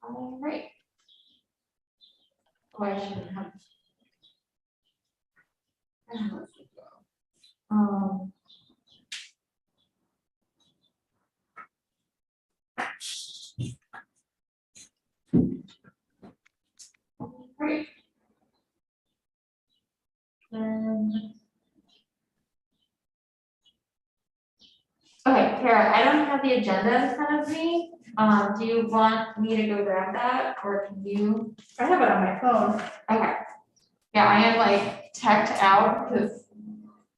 All right. Oh, I shouldn't have. Um, Great. Okay, Kara, I don't have the agenda in front of me. Do you want me to go grab that, or can you? I have it on my phone. Okay. Yeah, I am like teched out because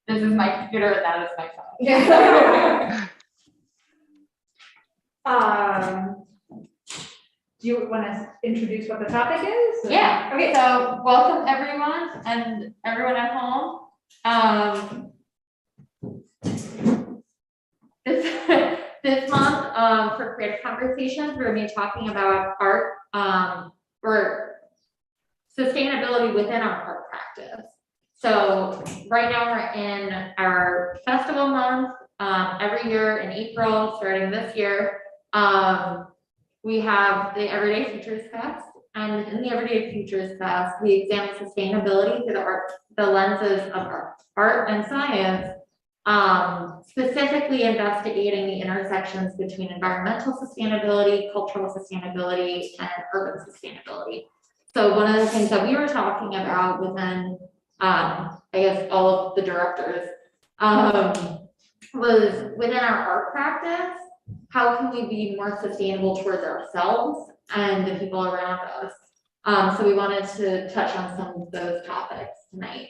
this is my computer and that is my phone. Yeah. Do you want to introduce what the topic is? Yeah, okay, so welcome everyone and everyone at home. This month, for Creative Conversations, we're gonna be talking about art, or sustainability within our art practice. So right now we're in our festival month. Every year in April, starting this year, we have the Everyday Futures Fest, and in the Everyday Futures Fest, we examine sustainability through the lenses of art and science, specifically investigating the intersections between environmental sustainability, cultural sustainability, and urban sustainability. So one of the things that we were talking about within, I guess all of the directors, was within our art practice, how can we be more sustainable towards ourselves and the people around us? So we wanted to touch on some of those topics tonight.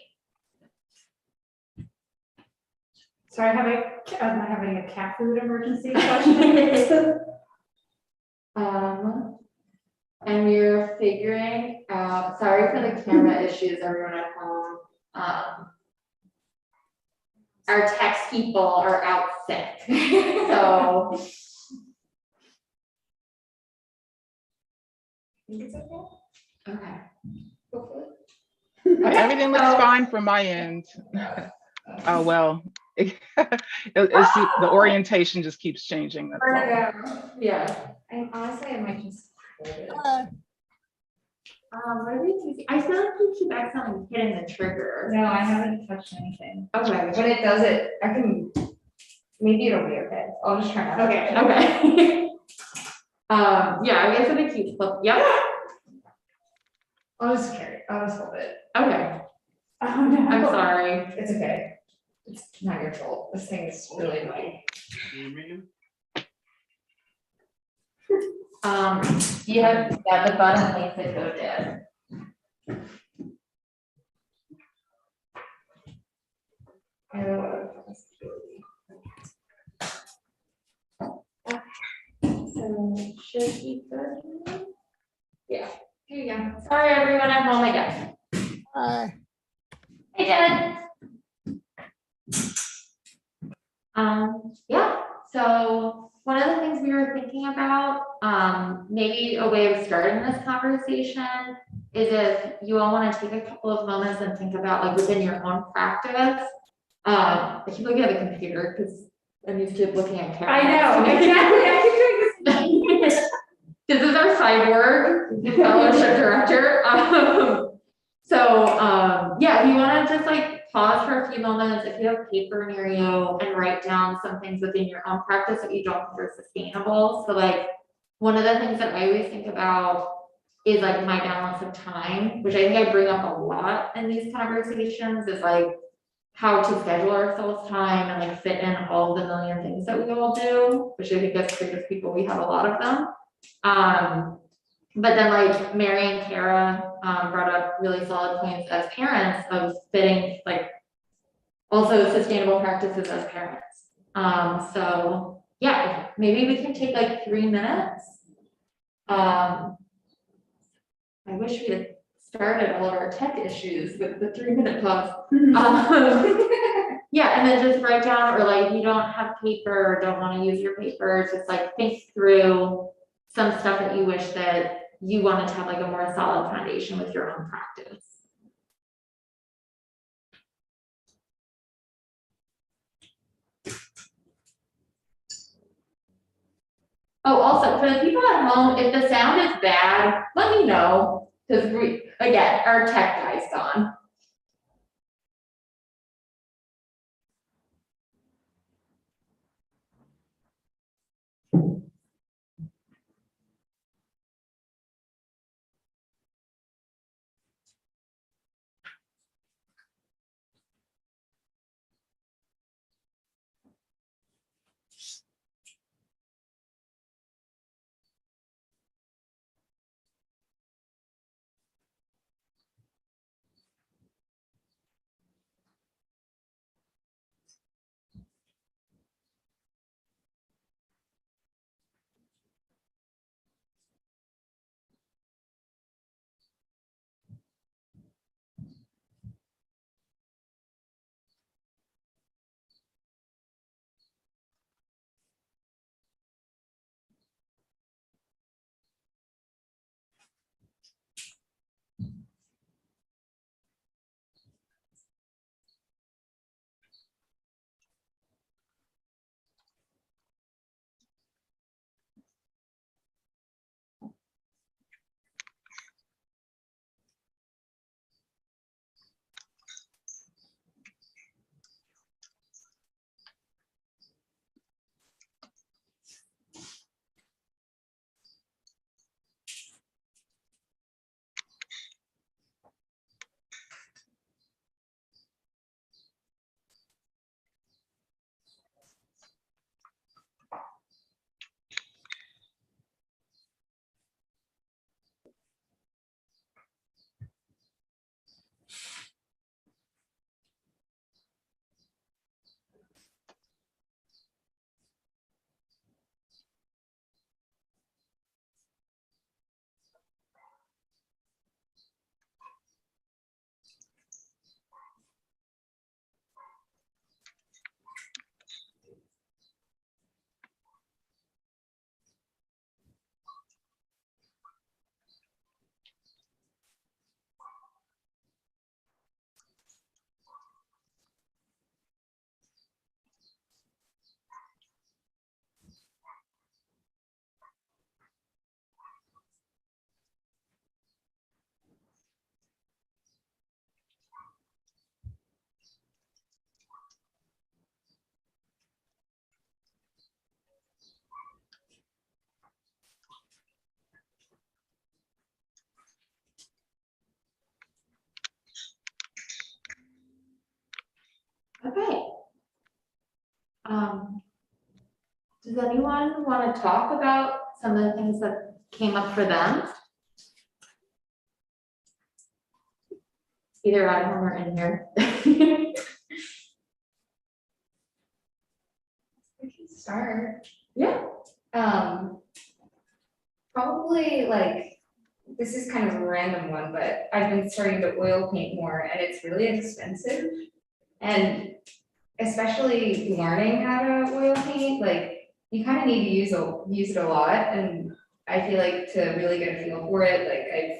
Sorry, I'm having a cat food emergency question. And we're figuring out, sorry for the camera issues, everyone at home. Our tech people are out sick, so. It's okay. Okay. Hopefully. Everything looks fine from my end. Oh, well, it's the orientation just keeps changing. That's all. Yeah. And honestly, I might just. What are we doing? I feel like you keep accidentally hitting the trigger. No, I haven't touched anything. Okay. When it does it, I can, maybe it'll be okay. I'll just try not to. Okay, okay. Yeah, I guess if it keeps flip, yep. I'll just carry it. I'll just hold it. Okay, Oh, no. I'm sorry. It's okay. It's not your fault. This thing is really annoying. You have, yeah, the button makes it go dead. So should he go? Yeah, here you go. Sorry, everyone at home again. Hi. Hey, Jen. Yeah, so one of the things we were thinking about, maybe a way of starting this conversation is if you all want to take a couple of moments and think about, like, within your own practice. I keep looking at the computer because I'm used to looking at cameras. I know, exactly. I keep doing this. This is our cyborg, the fellowship director. Yeah, if you want to just like pause for a few moments, if you have paper near you, and write down some things within your own practice that you don't think are sustainable. So like one of the things that I always think about is like my balance of time, which I think I bring up a lot in these conversations, is like how to schedule ourselves time and like fit in all the million things that we all do, which I think as creative people, we have a lot of them. But then like Mary and Kara brought up really solid points as parents of fitting like also sustainable practices as parents. So yeah, maybe we can take like 3 minutes. I wish we had started all of our tech issues with the 3-minute pause. Yeah, and then just write down, or like you don't have paper or don't want to use your paper, just like think through some stuff that you wish that you wanted to have like a more solid foundation with your own practice. Oh, also, for the people at home, if the sound is bad, let me know, because again, our tech guy's gone. Okay. Does anyone want to talk about some of the things that came up for them? Either at home or in here. We can start. Yeah. Probably like, this is kind of a random one, but I've been starting to oil paint more and it's really expensive. And especially learning how to oil paint, like you kind of need to use it a lot. And I feel like to really get a feel for it, like I've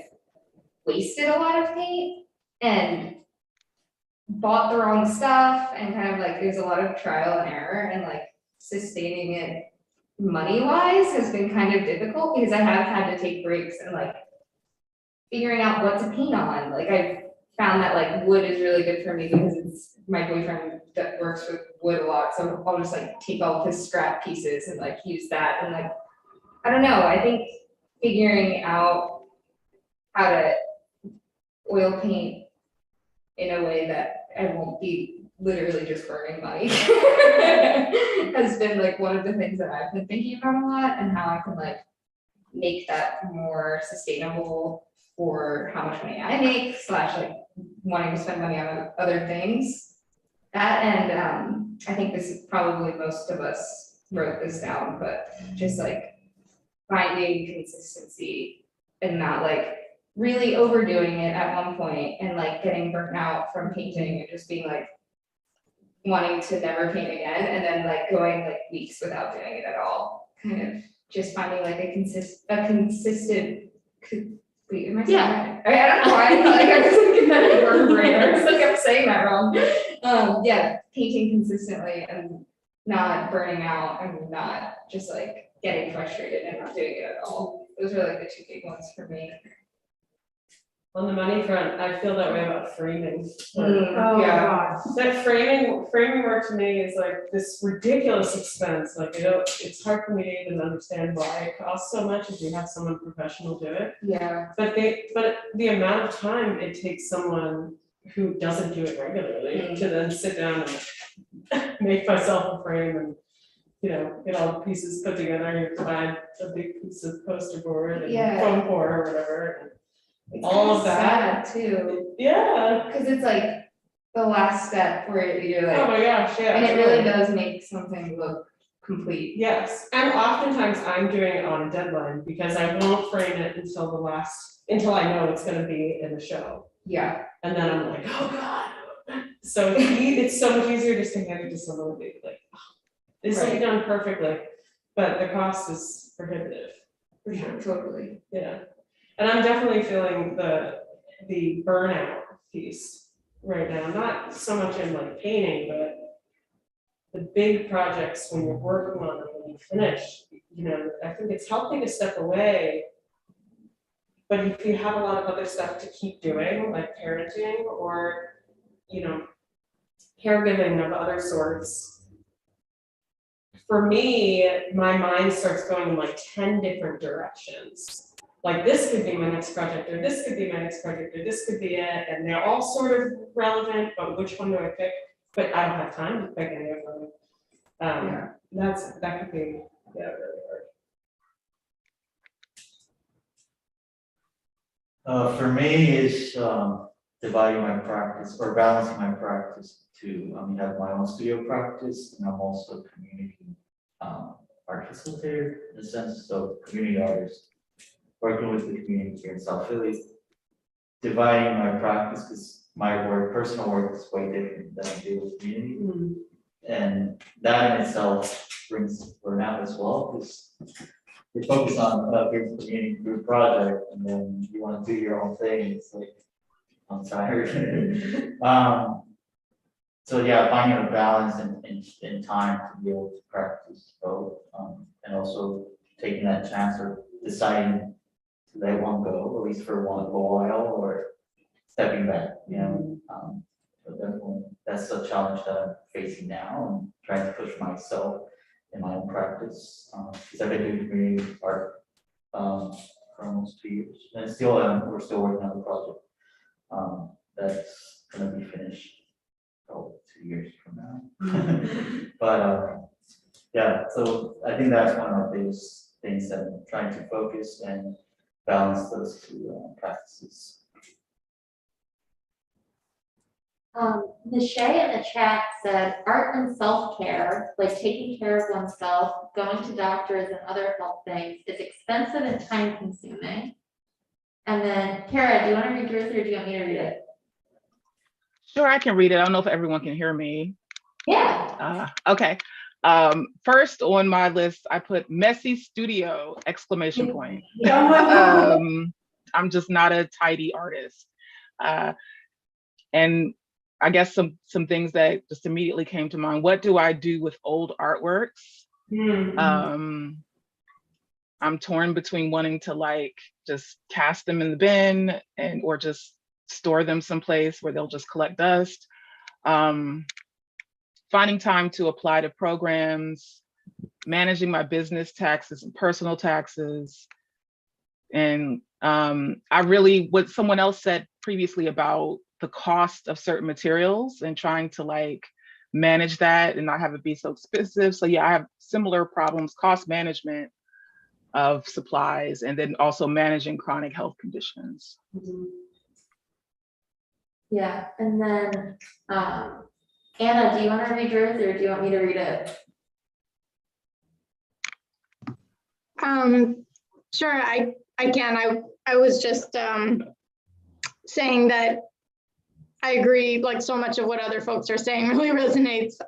wasted a lot of paint and bought the wrong stuff and kind of like there's a lot of trial and error and like sustaining it money wise has been kind of difficult because I have had to take breaks and like figuring out what to paint on. Like I've found that like wood is really good for me because it's my boyfriend that works with wood a lot. So I'll just like take all of his scrap pieces and like use that and like, I don't know, I think figuring out how to oil paint in a way that I won't be literally just burning money has been like one of the things that I've been thinking about a lot and how I can like make that more sustainable for how much money I make / like wanting to spend money on other things. That and I think this is probably most of us wrote this down, but just like finding consistency and not like really overdoing it at one point and like getting burnt out from painting and just being like wanting to never paint again and then like going like weeks without doing it at all. Kind of just finding like a consistent. Wait, am I saying that? I don't know why I felt like I was looking at the word brain. I was like I'm saying that wrong. Yeah, painting consistently and not burning out and not just like getting frustrated and not doing it at all. Those are like the two big ones for me. On the money front, I feel that way about framing. Oh, Yeah. God. That framing work to me is like this ridiculous expense, like, it's hard for me to even understand why it costs so much if you have someone professional do it. Yeah. But the amount of time it takes someone who doesn't do it regularly to then sit down and make myself a frame and, get all the pieces put together, you have to buy a big piece of poster board and Yeah. foam core or whatever. It's All kinda of that. sad too, Yeah, because it's like the last step where you're oh like, my gosh, yeah. and it really totally. does make something look complete. Yes, and oftentimes I'm doing it on a deadline because I won't frame it until I know it's gonna be in the show. Yeah. And then I'm like, oh God. So it's so much easier just to hand it to someone and be like, oh, this will be Right. done perfectly, but the cost is prohibitive, for sure, Totally. yeah. And I'm definitely feeling the burnout piece right now, not so much in like painting, but the big projects when you're working on them, when you finish, I think it's healthy to step away. But if you have a lot of other stuff to keep doing, like parenting or, caregiving of other sorts, for me, my mind starts going in like 10 different directions. Like this could be my next project, or this could be my next project, or this could be it, and they're all sort of relevant, but which one do I pick? But I don't have time to pick any of them. That could be, really hard. For me, it's dividing my practice or balancing my practice to have my own studio practice, and I'm also a community art facilitator in a sense, so community artist, working with the community here in South Philly, dividing my practice because my personal work is way different than I do with community, and that in itself brings burnout as well because you're focused on a big community group project, and then you want to do your own thing. It's like, I'm tired. So yeah, finding a balance in time to be able to practice both, and also taking that chance or deciding to let one go, at least for a while, or stepping back, but definitely that's a challenge that I'm facing now and trying to push myself in my own practice, because I've been doing community art for almost 2 years, and we're still working on the project that's gonna be finished 2 years from now. But yeah, so I think that's one of the biggest things that I'm trying to focus and balance those two practices. Michelle in the chat said art and self-care, like taking care of oneself, going to doctors and other health things, is expensive and time consuming. And then Kara, do you want to read yours or do you want me to read it? Sure, I can read it. I don't know if everyone can hear me. Yeah. Okay. First on my list, I put messy studio, exclamation point. I'm just not a tidy artist. And I guess some things that just immediately came to mind. What do I do with old artworks? I'm torn between wanting to like just cast them in the bin or just store them someplace where they'll just collect dust. Finding time to apply to programs, managing my business taxes and personal taxes. And what someone else said previously about the cost of certain materials and trying to like manage that and not have it be so expensive. So yeah, I have similar problems, cost management of supplies, and then also managing chronic health conditions. Yeah, and then Anna, do you want to read yours or do you want me to read it? Sure, I can. I was just saying that I agree, like so much of what other folks are saying really resonates.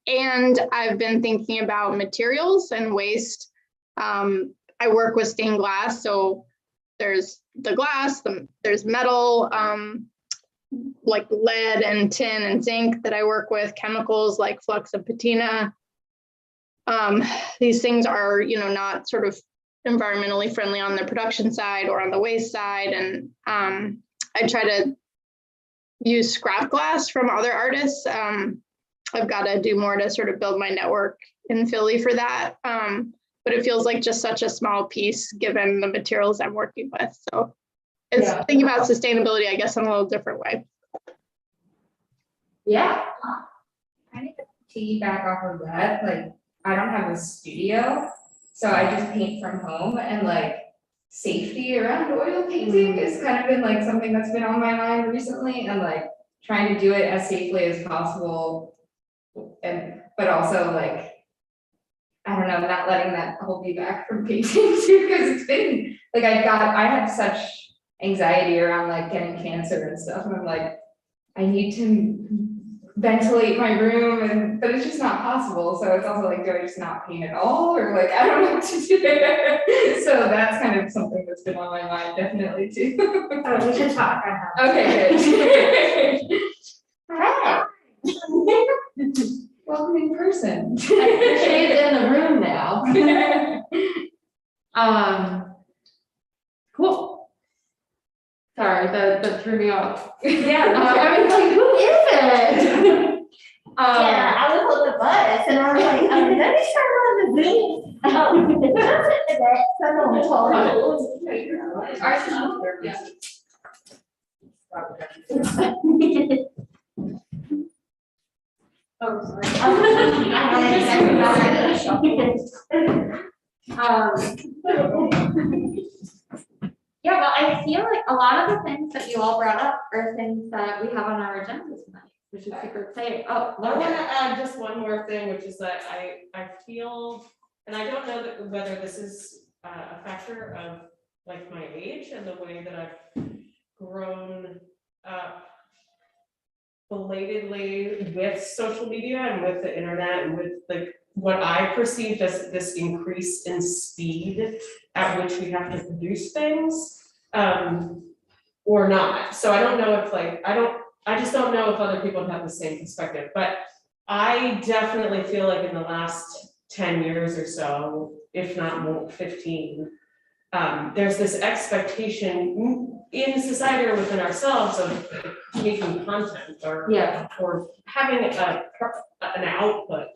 And I've been thinking about materials and waste. I work with stained glass, so there's the glass, there's metal, like lead and tin and zinc that I work with, chemicals like flux and patina. these things are, you know, not sort of environmentally friendly on the production side or on the waste side. And I try to use scrap glass from other artists. I've got to do more to sort of build my network in Philly for that. But it feels like just such a small piece given the materials I'm working with. So it's thinking about sustainability, I guess, in a little different way. Yeah. I need to piggyback off of that, like, I don't have a studio, so I just paint from home, and like, safety around oil painting has kind of been like something that's been on my mind recently, and like, trying to do it as safely as possible. And, but also like, I don't know, not letting that hold me back from painting too, because it's been, like, I had such anxiety around like getting cancer and stuff, and I'm like, I need to ventilate my room, but it's just not possible. So it's also like, do I just not paint at all? Or like, I don't know what to do. So that's kind of something that's been on my mind definitely too. Oh, we should talk. Okay, good. Hi. Welcome in person. She's in the room now. Cool. Sorry, that threw me off. Yeah. I was like, who is it? Yeah, I was on the bus and I was like, let me turn on the Zoom. Someone told me. Oh, sorry. Yeah, well, I feel like a lot of the things that you all brought up are things that we have on our agenda tonight, which is super exciting. Oh, I want Lauren. to add just one more thing, which is that I feel, and I don't know that whether this is a factor of like my age and the way that I've grown up belatedly with social media and with the internet and with like what I perceived as this increase in speed at which we have to produce things, or not. So I don't know if like, I just don't know if other people have the same perspective, but I definitely feel like in the last 10 years or so, if not more, 15, there's this expectation in society or within ourselves of making content or having an output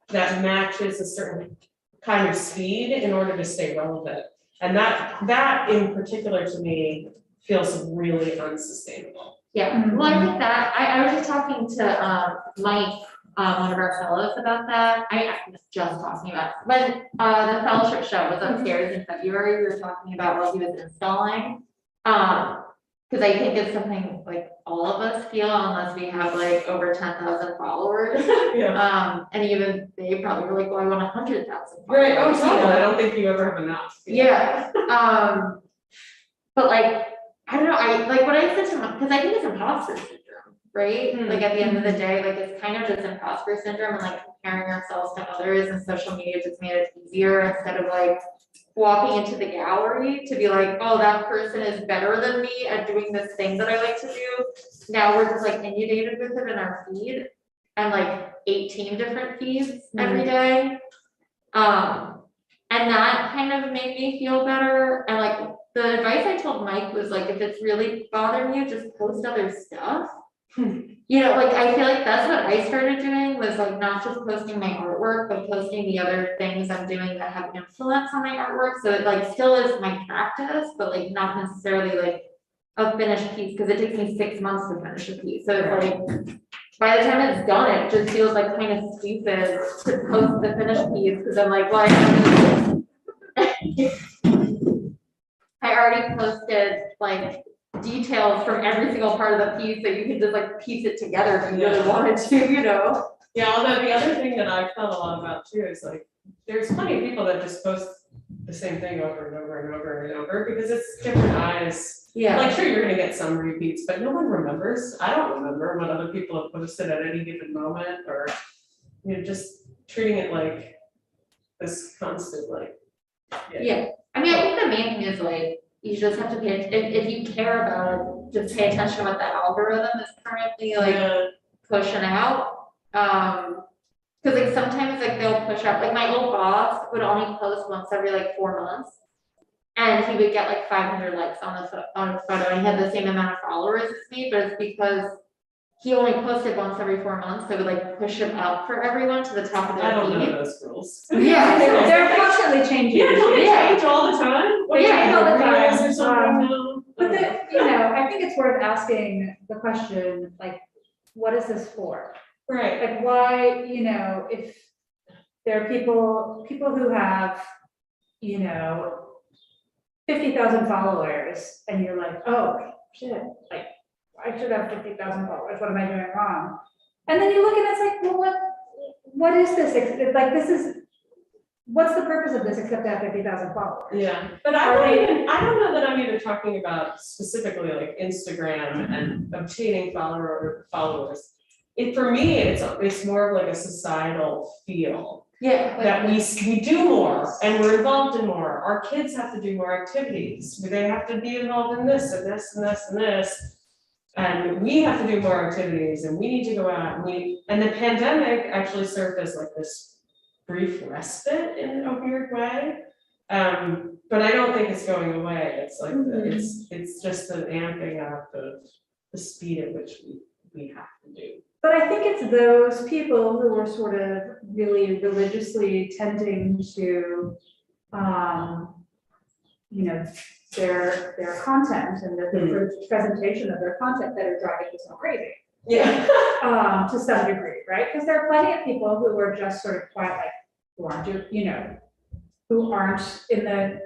that matches a certain kind of speed in order to stay relevant. And that in particular to me feels really unsustainable. Yeah, well, I think that, I was just talking to Mike, one of our fellows about that. I was just talking about, when the fellowship show was upstairs in February, we were talking about what he was installing. Because I think it's something like all of us feel unless we have like over 10,000 followers. Yeah. And even they probably were like, well, I want 100,000 followers. Right, oh, totally. I don't think you ever have enough. Yeah, but like, I don't know, I, like what I said to him, because I think it's imposter syndrome, right? Like at the end of the day, like it's kind of just imposter syndrome and like comparing ourselves to others, and social media just made it easier instead of like walking into the gallery to be like, oh, that person is better than me at doing this thing that I like to do. Now we're just like inundated with it in our feed and like 18 different feeds every day. And that kind of made me feel better. And like the advice I told Mike was like, if it's really bothering you, just post other stuff. You know, like I feel like that's what I started doing, was like not just posting my artwork, but posting the other things I'm doing that have influence on my artwork. So it like still is my practice, but like not necessarily like a finished piece, because it takes me 6 months to finish a piece. So it's like by the time it's done, it just feels like kind of stupid to post the finished piece, because I'm like, well, I already posted like details from every single part of the piece, that you can just like piece it together if you really wanted to, you know? Yeah, although the other thing that I felt a lot about too is like, there's plenty of people that just post the same thing over and over and over and over, because it's different eyes. Yeah. Like, sure, you're gonna get some repeats, but no one remembers. I don't remember what other people have posted at any given moment, or, you know, just treating it like this constant, like. Yeah, I mean, I think the main thing is like, you just have to pay, if you care about it, just pay attention to what the algorithm is currently like pushing out. Because Cause like sometimes like they'll push up, like my old boss would only post once every like 4 months. And he would get like 500 likes on a photo, and he had the same amount of followers as me, but it's because he only posted once every 4 months, so it would like push him up for everyone to the top of I their don't know feed. those rules. Yeah, They're constantly changing. Yeah, don't they Yeah. change all the time? What, They change all the reels time. or something now? But the, you know, I think it's worth asking the question, like, what is this for? Right, Like, why, you know, if there are people who have, you know, 50,000 followers, and you're like, oh, shit, like, I should have 50,000 followers, what am I doing wrong? And then you look and it's like, well, what is this? It's like, this is, what's the purpose of this except to have 50,000 followers? yeah, but I don't know that I'm even talking about specifically like Instagram and obtaining followers. For me, it's more of like a societal feel. yeah. That we do more and we're involved in more. Our kids have to do more activities. They have to be involved in this and this and this and this. And we have to do more activities and we need to go out and the pandemic actually served as like this brief respite in a weird way. But I don't think it's going away. It's like, it's just an amping up of the speed at which we have to do. But I think it's those people who are sort of really religiously tending to, you know, their content and the presentation of their content that are driving this all crazy. Yeah. To some degree, right? Because there are plenty of people who are just sort of quiet, like, who aren't, you know, who aren't in the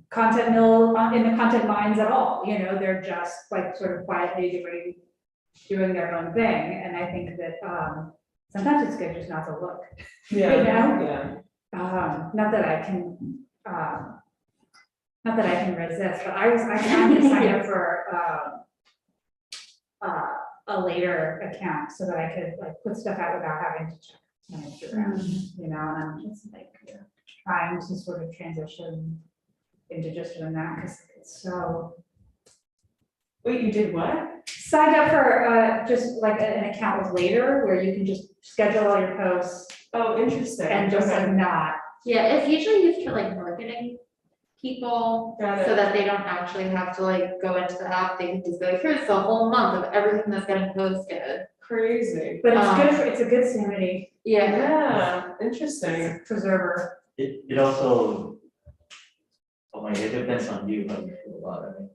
content mill, in the content mines at all, you know, they're just like sort of quietly doing their own thing, and I think that sometimes it's good just not to look. Yeah, You know? yeah. Not that I can resist, but I kind of signed up for a later account so that I could like put stuff out without having to check my Instagram, you know, and I'm just like trying to sort of transition into just doing that because it's so. Wait, you did what? Signed up for just like an account with Later where you can just schedule all your posts Oh, interesting. and just Okay. like not. Yeah, it's usually used for like marketing people, Got it. so that they don't actually have to like go into the app, they can just go, here's the whole month of everything that's getting posted. Crazy. But it's good it's a good sanity Yeah, Yeah, interesting. preserver. It also, oh my, it depends on you how you feel about it. I mean,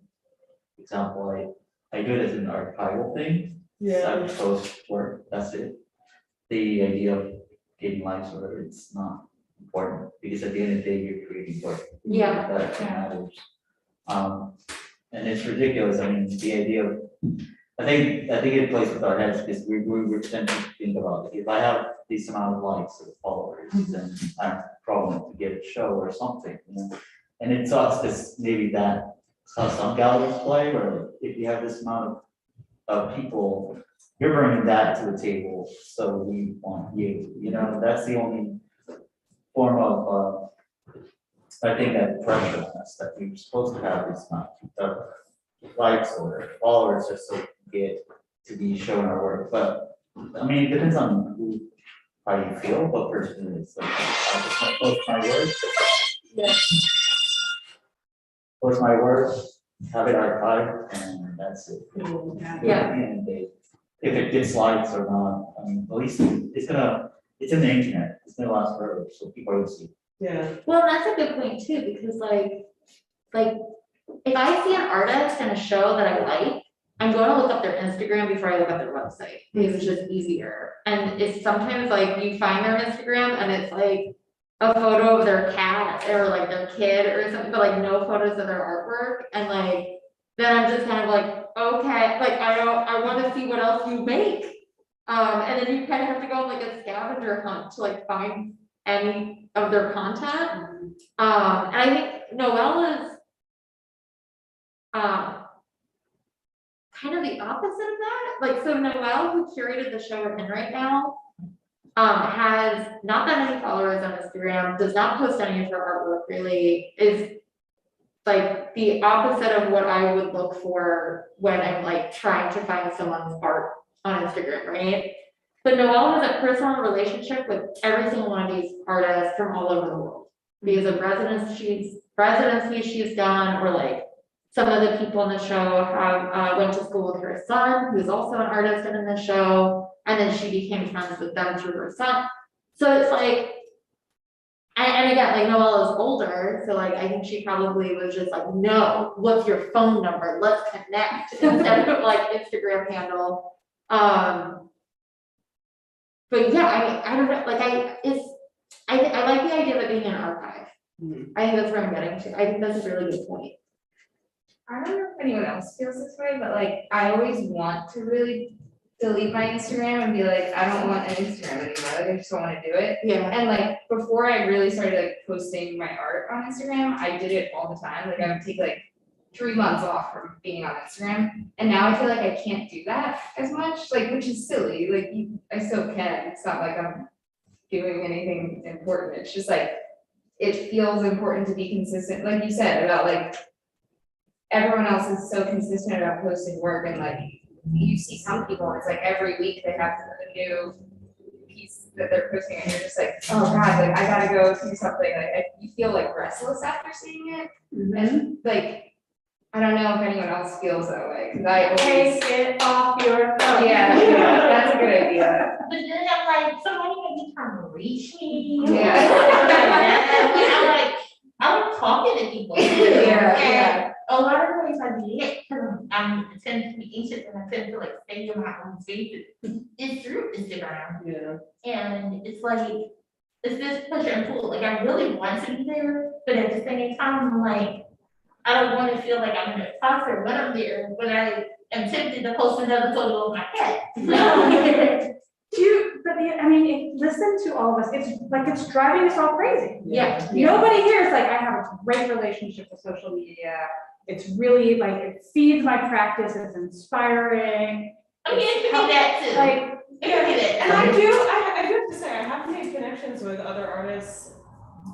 for example, I do it as an archival thing. Yeah. I would post work, that's it. The idea of getting likes or whatever, it's not important, because at the end of the day, you're creating work. yeah, That matters. And it's ridiculous, I mean, the idea of, I think it plays with our heads, because we tend to think about, if I have this amount of likes or followers, then I have a problem to get a show or something, you know? And it sucks, because maybe that's how some galleries play, where if you have this amount of people, you're bringing that to the table, so we want you, you know, that's the only form of, I think that pressure on us that we're supposed to have is not likes or followers just so we get to be shown our work, but I mean, it depends on how you feel, what person it is. Like, I just want to post my work. Yeah. Post my work, have it archived, and that's it. Yeah. At the end of the day, if it gets likes or not, I mean, at least it's in the internet, it's gonna last forever, so people will see. Yeah. well, that's a good point too, because like, if I see an artist in a show that I like, I'm going to look up their Instagram before I look up their website, because it's just easier. And it's sometimes like you find their Instagram and it's like a photo of their cat or like their kid or something, but like no photos of their artwork. And like, then I'm just kind of like, okay, like I want to see what else you make. And then you kind of have to go on like a scavenger hunt to like find any of their content. And I think Noelle is kind of the opposite of that. Like, so Noelle, who curated the show we're in right now, has not that many followers on Instagram, does not post any of her artwork really, is like the opposite of what I would look for when I'm like trying to find someone's art on Instagram, right? But Noelle has a personal relationship with every single one of these artists from all over the world. Because of residency she's done, or like some of the people in the show have went to school with her son, who's also an artist and in the show, and then she became friends with them through her son. So it's like, and again, like Noelle is older, so like I think she probably was just like, no, what's your phone number? Let's connect instead of like Instagram handle. But yeah, I don't know, like I like the idea of it being an archive. I think that's where I'm getting to. I think that's a really good point. I don't know if anyone else feels this way, but like, I always want to really delete my Instagram and be like, I don't want an Instagram anymore, like, I just don't wanna do it. Yeah. And like, before I really started like posting my art on Instagram, I did it all the time, like I would take like 3 months off from being on Instagram. And now I feel like I can't do that as much, like, which is silly, like, I still can, it's not like I'm doing anything important, it's just like, it feels important to be consistent, like you said, about like, everyone else is so consistent about posting work, and like, you see some people, it's like every week they have a new piece that they're posting, and you're just like, oh god, like I gotta go do something, like you feel like restless after seeing it, and like, I don't know if anyone else feels that way, because I always. Take it off your phone. Yeah, that's a good idea. But then I'm like, somebody may be trying to reach me. Yeah. I'm talking to people. Yeah. A lot of ways I get, because I tend to be anxious and I tend to like stay in my own space. It's through Instagram. Yeah. And it's like, it's this push and pull. Like I really want to be there, but at the same time, I'm like, I don't want to feel like I'm an imposter when I'm there, but I am tempted to post another photo of my cat. I mean, listen to all of us, it's like, it's driving us all crazy. Yeah. Nobody here is like, I have a great relationship with social media. It's really like, it feeds my practice, it's inspiring. I mean, it can be that too. Like, It can be that. And I do have to say, I have made connections with other artists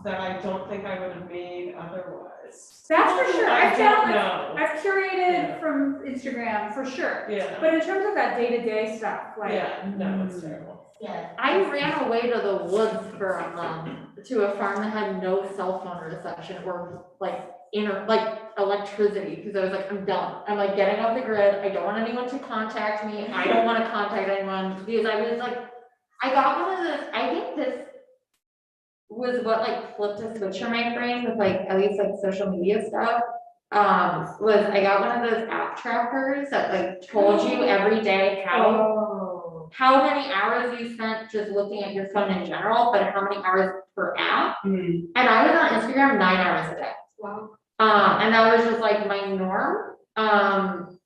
that I don't think I would have made otherwise. that's for sure. I I've don't found, know. I've curated Yeah. from Instagram for sure. Yeah, But in terms of that day-to-day stuff, like. yeah, no, it's terrible. Yeah. I ran away to the woods for a month to a farm that had no cell phone reception or like electricity, because I was like, I'm done. I'm like getting off the grid. I don't want anyone to contact me. I don't want to contact anyone, because I was like, I got one of those, I think this was what like flipped a switch in my brain with like at least like social media stuff. Was I got one of those app trackers that like told you every day how many hours you spent just looking at your phone in general, but how many hours per app. And I was on Instagram 9 hours a day. Wow. And that was just like my norm. And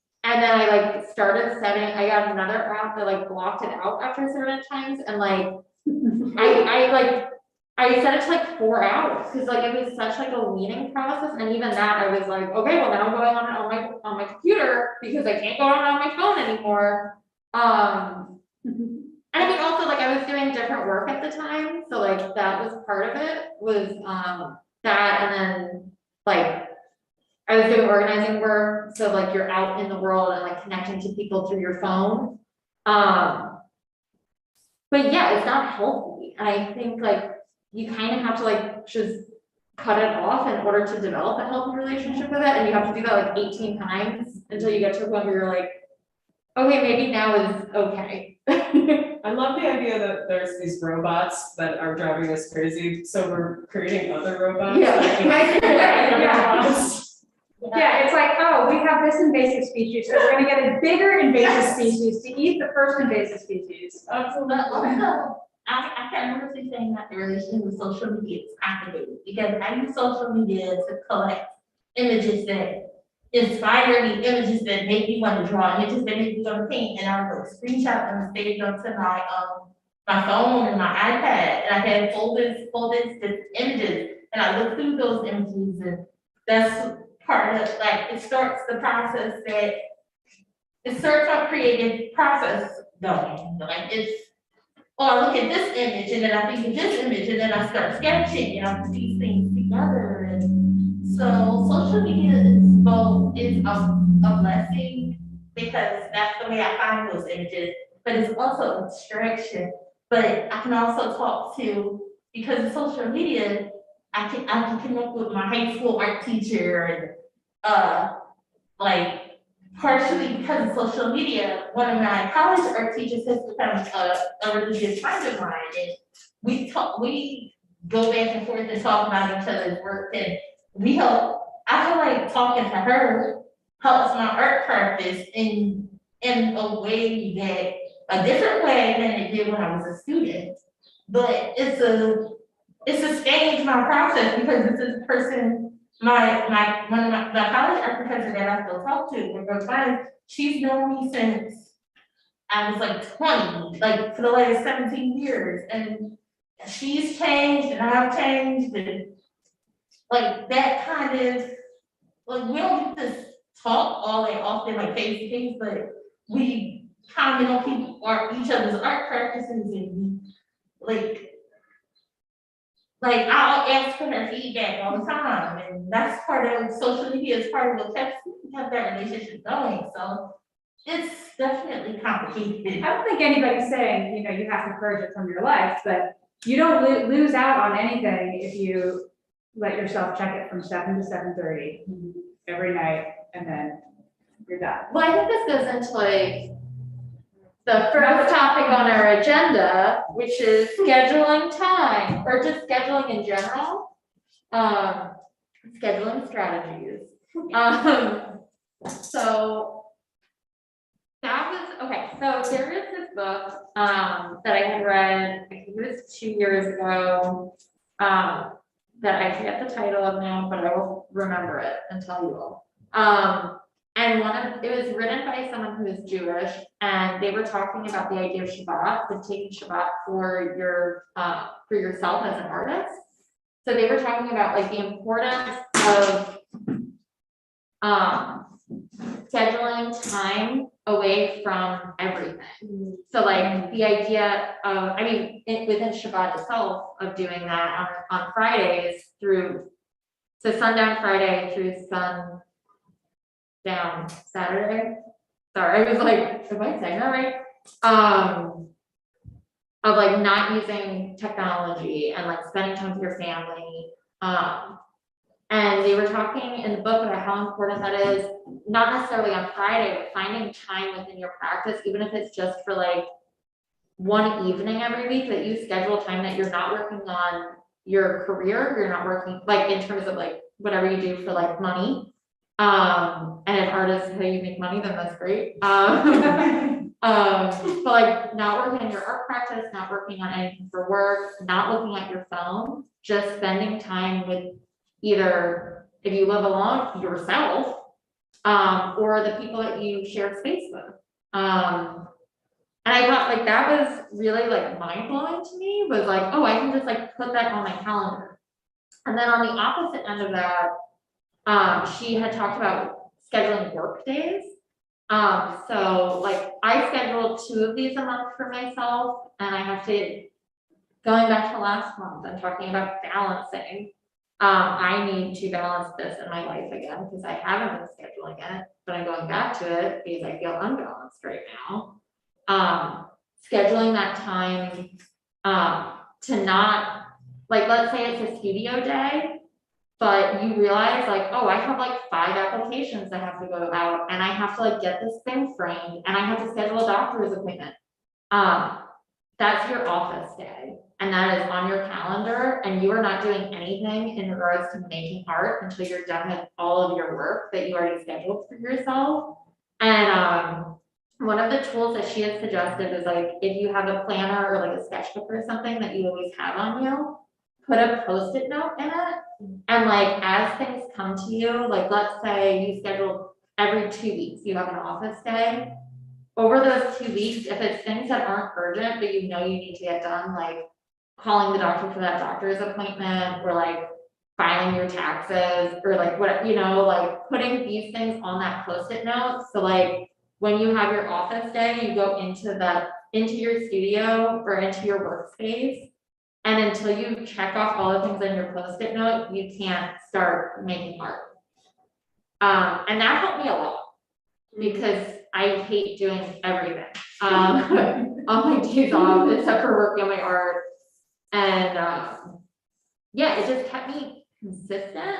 then I like started setting, I got another app that like blocked it out after certain times, and like I set it to like 4 hours, because like it was such like a weaning process, and even that I was like, okay, well now I'm going on my computer because I can't go on my phone anymore. And I mean also like I was doing different work at the time, so like that was part of it, was that, and then like I was doing organizing work, so like you're out in the world and like connecting to people through your phone. But yeah, it's not healthy, and I think like you kind of have to like just cut it off in order to develop a healthy relationship with it, and you have to do that like 18 times until you get to a point where you're like, okay, maybe now is okay. I love the idea that there's these robots that are driving us crazy, so we're creating other robots. Yeah. Yeah, it's like, oh, we have this invasive species, so we're gonna get a bigger invasive species to eat the first invasive species. But also, I can't remember if saying that the relation with social media is complicated, because I use social media to collect images that inspire me, images that make me want to draw, images that make me want to paint, and I would screenshot them and save them to my phone and my iPad, and I had folders with images, and I look through those images, and that's part of like it starts the process that it starts our creative process going. Like it's, oh, I look at this image and then I think of this image and then I start sketching and I put these things together. And so social media is both a blessing because that's the way I find those images, but it's also a distraction. But I can also talk to, because of social media, I can connect with my high school art teacher and, like, partially because of social media, one of my college art teachers has become a really good friend of mine, and we go back and forth and talk about each other's work, and I feel like talking to her helps my art practice in a way that, a different way than it did when I was a student. But it's a stage my process, because this is a person, my college art professor that I still talk to, we're good friends, she's known me since I was like 20, like for the last 17 years, and she's changed and I've changed, and like that kind of, like, we don't get to talk all that often, like face to face, but we comment on each other's art practices, and like I'll ask for her feedback all the time, and that's part of social media, is part of what kept that relationship going, so it's definitely complicated. I don't think anybody's saying, you know, you have to purge it from your life, but you don't lose out on anything if you let yourself check it from 7 to 7:30 every night, and then you're done. Well, I think this goes into like the first topic on our agenda, which is scheduling time, or just scheduling in general. Scheduling strategies. So that was, okay, so there is this book, that I had read, I think it was 2 years ago, that I forget the title of now, but I will remember it and tell you all. And it was written by someone who is Jewish, and they were talking about the idea of Shabbat, and taking Shabbat for yourself as an artist. So they were talking about like the importance of scheduling time away from everything. So like the idea of, I mean, within Shabbat itself, of doing that on Fridays so sundown Friday through sundown Saturday. Sorry, I was like, am I saying that right? Of like not using technology and like spending time with your family. And they were talking in the book about how important that is, not necessarily on Friday, but finding time within your practice, even if it's just for like one evening every week, that you schedule time that you're not working on your career, you're not working like in terms of like whatever you do for like money. And if art is how you make money, then that's great. But like not working on your art practice, not working on anything for work, not looking at your phone, just spending time with either, if you live alone, yourself, or the people that you share space with. And I thought like that was really like mind blowing to me, was like, oh, I can just like put that on my calendar. And then on the opposite end of that, she had talked about scheduling work days. So like I scheduled 2 of these a month for myself, and I have to, going back to last month, I'm talking about balancing. I need to balance this in my life again, because I haven't been scheduling it, but I'm going back to it because I feel unbalanced right now. Scheduling that time, to not, like, let's say it's a studio day, but you realize like, oh, I have like 5 applications that have to go out, and I have to like get this thing framed, and I have to schedule a doctor's appointment. That's your office day, and that is on your calendar, and you are not doing anything in regards to making art until you're done with all of your work that you already scheduled for yourself. And one of the tools that she has suggested is like, if you have a planner or like a sketchbook or something that you always have on you, put a Post-it note in it. And like, as things come to you, like, let's say you schedule every 2 weeks, you have an office day. Over those 2 weeks, if it's things that aren't urgent, but you know you need to get done, like calling the doctor for that doctor's appointment, or like filing your taxes, or like what, you know, like putting these things on that Post-it note. So like when you have your office day, you go into your studio or into your workspace, and until you check off all the things on your Post-it note, you can't start making art. And that helped me a lot, because I hate doing everything. on my days off, except for working on my art. And, yeah, it just kept me consistent.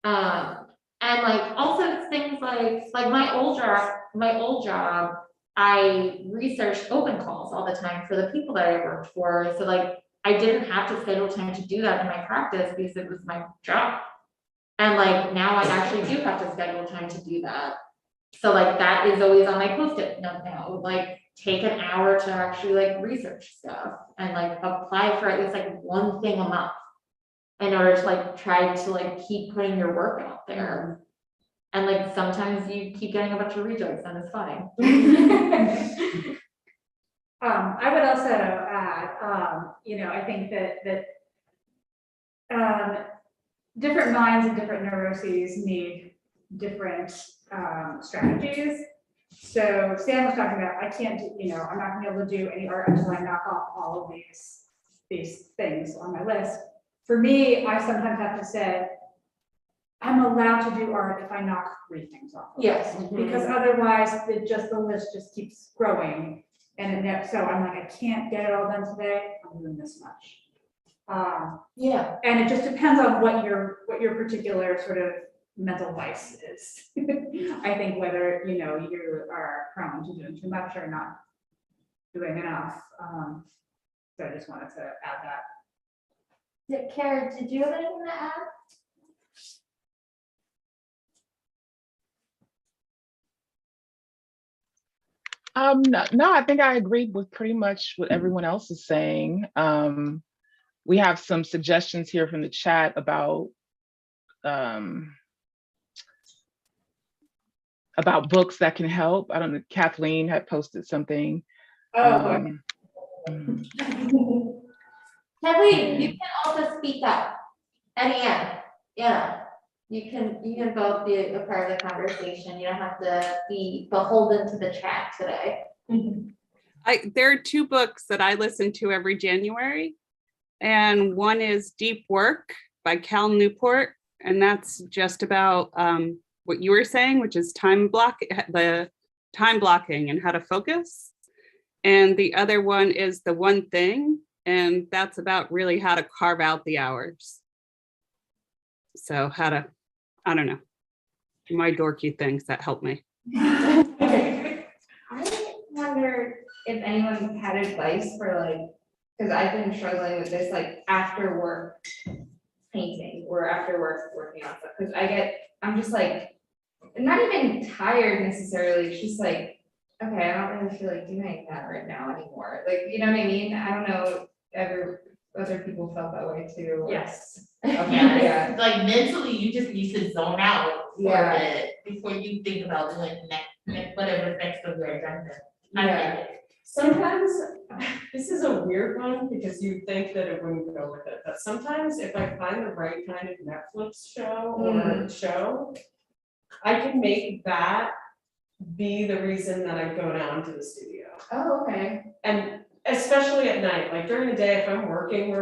And like also things like my old job, I researched open calls all the time for the people that I worked for. So like I didn't have to schedule time to do that in my practice because it was my job. And like now I actually do have to schedule time to do that. So like that is always on my post-it note now, like take an hour to actually like research stuff and like apply for at least like one thing a month in order to like try to like keep putting your work out there. And like sometimes you keep getting a bunch of rejects and it's fine. I would also add, you know, I think that different minds and different neuroses need different strategies. So Sam was talking about, I can't do, you know, I'm not gonna be able to do any art until I knock off all of these things on my list. For me, I sometimes have to say, I'm allowed to do art if I knock 3 things off. Yes. Because otherwise, the list just keeps growing. And so I'm like, I can't get it all done today, I'm doing this much. Yeah. And it just depends on what your particular sort of mental vice is. I think whether, you know, you are prone to doing too much or not doing enough. So I just wanted to add that. Kara, did you have anything to add? No, I think I agreed with pretty much what everyone else is saying. We have some suggestions here from the chat about books that can help. I don't know, Kathleen had posted something. Kathleen, you can also speak up. And yeah, you can both be a part of the conversation. You don't have to be beholden to the chat today. There are 2 books that I listen to every January, and one is Deep Work by Cal Newport, and that's just about what you were saying, which is the time blocking and how to focus. And the other one is The One Thing, and that's about really how to carve out the hours. So how to, I don't know, my dorky things that help me. I wonder if anyone had advice for like, because I've been struggling with this like after work painting or after work working on stuff. Because I'm just like, I'm not even tired necessarily. It's just like, okay, I don't really feel like doing that right now anymore. Like, you know what I mean? I don't know if other people felt that way too. Yes. Okay, Yeah, yeah. like mentally, you just need to zone out for Yeah. a bit before you think about doing next whatever next of your agenda. I Yeah. get it. Sometimes, this is a weird one because you think that it wouldn't go with it, but sometimes if I find the right kind of Netflix show or show, I can make that be the reason that I go down to the studio. Oh, okay. And especially at night, like during the day, if I'm working,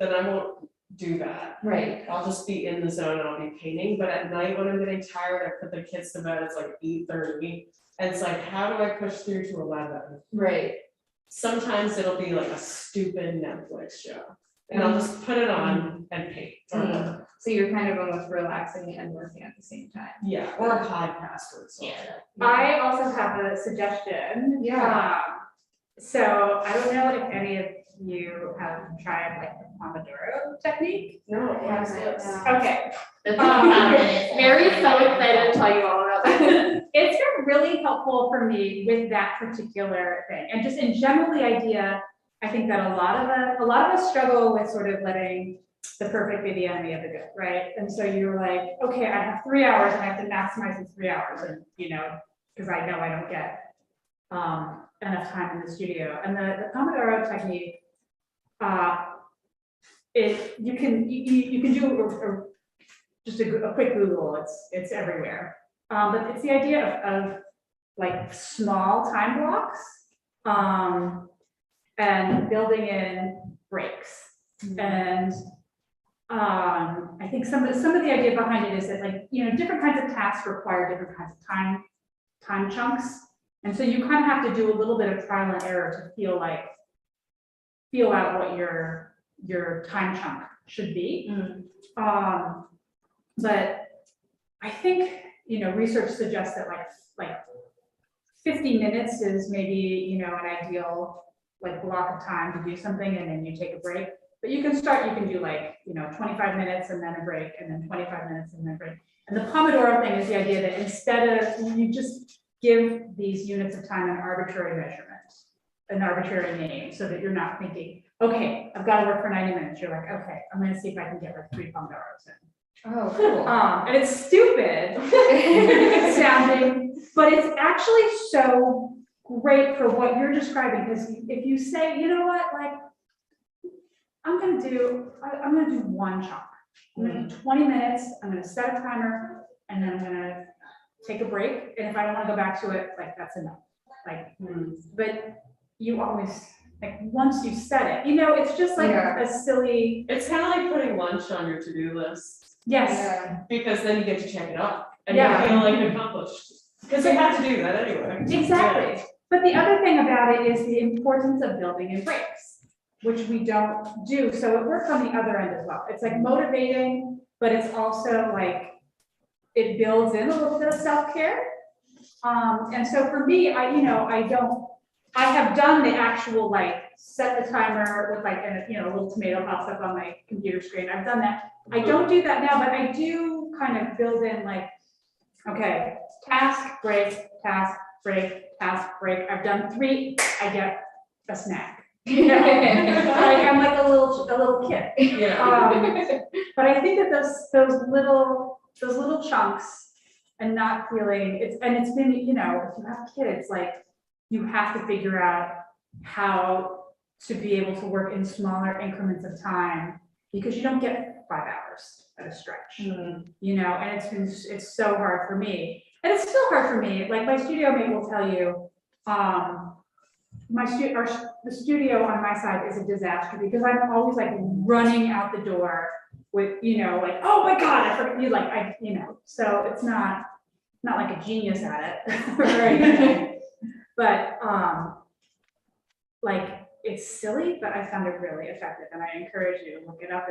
then I won't do that. Right. I'll just be in the zone and I'll be painting, but at night when I'm getting tired, I put the kids to bed, it's like 8:30. And it's like, how do I push through to 11? Right. Sometimes it'll be like a stupid Netflix show. And I'll just put it on and paint. So you're kind of almost relaxing and working at the same time. Yeah, or a podcast or something. I also have a suggestion. Yeah. So I don't know if any of you have tried like the pomodoro technique. No, Yeah, yes. Okay. That's what I'm saying. Mary's so excited to tell you all about that. It's been really helpful for me with that particular thing. And just in general, the idea, I think that a lot of us struggle with sort of letting the perfect be the enemy of the good, right? And so you're like, okay, I have 3 hours and I have to maximize these 3 hours, and you know, because I know I don't get enough time in the studio. And the Pomodoro technique, you can do just a quick Google. It's everywhere. But it's the idea of like small time blocks and building in breaks. And I think some of the idea behind it is that, like, you know, different kinds of tasks require different kinds of time chunks. And so you kind of have to do a little bit of trial and error to feel out what your time chunk should be. But I think, research suggests that like 50 minutes is maybe, an ideal block of time to do something, and then you take a break. But you can do 25 minutes and then a break, and then 25 minutes and then a break. And the Pomodoro thing is the idea that instead of, you just give these units of time an arbitrary measurement, an arbitrary name, so that you're not thinking, okay, I've got to work for 90 minutes. You're like, okay, I'm going to see if I can get 3 Pomodoros in. Oh, cool. And it's stupid sounding, but it's actually so great for what you're describing. Because if you say, you know what, I'm gonna do one chunk. I'm gonna do 20 minutes, I'm gonna set a timer, and then I'm gonna take a break. And if I don't wanna go back to it, that's enough. But you always, once you set it, it's just a silly. It's kind of like putting lunch on your to-do list, Yes, because then you get to check it off and Yeah. you feel like you're accomplished. Because you have to do that anyway. exactly. But the other thing about it is the importance of building in breaks, which we don't do. So it works on the other end as well. It's motivating, but it's also it builds in a little bit of self-care. And so for me, I have done the actual set the timer with a little tomato pops up on my computer screen. I've done that. I don't do that now, but I do kind of build in okay, task, break, task, break, task, break. I've done 3, I get a snack. I'm a little kid. Yeah. But I think that those little chunks and not feeling it's been, if you have kids, you have to figure out how to be able to work in smaller increments of time, because you don't get 5 hours at a stretch, and it's so hard for me. And it's still hard for me. My studio mate will tell you, the studio on my side is a disaster, because I'm always running out the door with, oh my God, I forgot you, so it's not a genius at it or anything. But it's silly, but I found it really effective, and I encourage you to look it up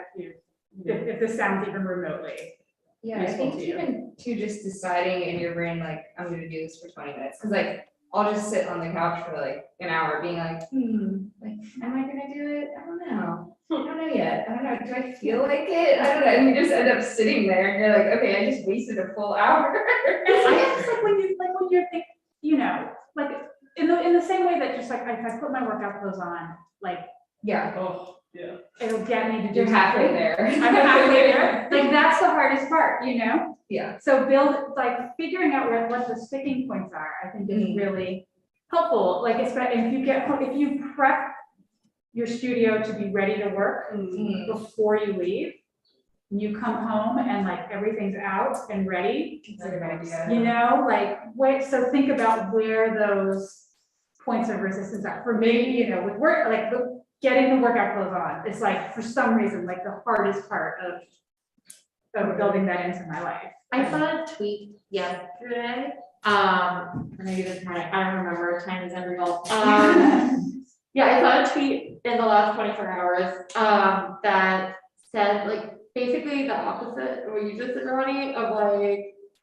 if this sounds even remotely. Yeah, I think even just deciding in your brain, I'm gonna do this for 20 minutes, because I'll just sit on the couch for an hour being am I gonna do it? I don't know. I don't know yet. I don't know. Do I feel like it? I don't know. And you just end up sitting there and you're okay, I just wasted a full hour. I guess when you're thinking, in the same way that just if I put my workout clothes on, Yeah. Oh, yeah. it'll get me to do You're halfway something. there. I'm halfway there. That's the hardest part, Yeah. So figuring out what the sticking points are, I think is really helpful. If you prep your studio to be ready to work before you leave, and you come home and everything's out and ready, That's a good idea. so think about where those points of resistance are. For me, with work, with getting the workout clothes on, it's for some reason, the hardest part of building that into my life. I saw a tweet yesterday, maybe this morning, I don't remember, time is unreal. Yeah, I saw a tweet in the last 24 hours, that said, basically the opposite of what you just said, Ronnie, of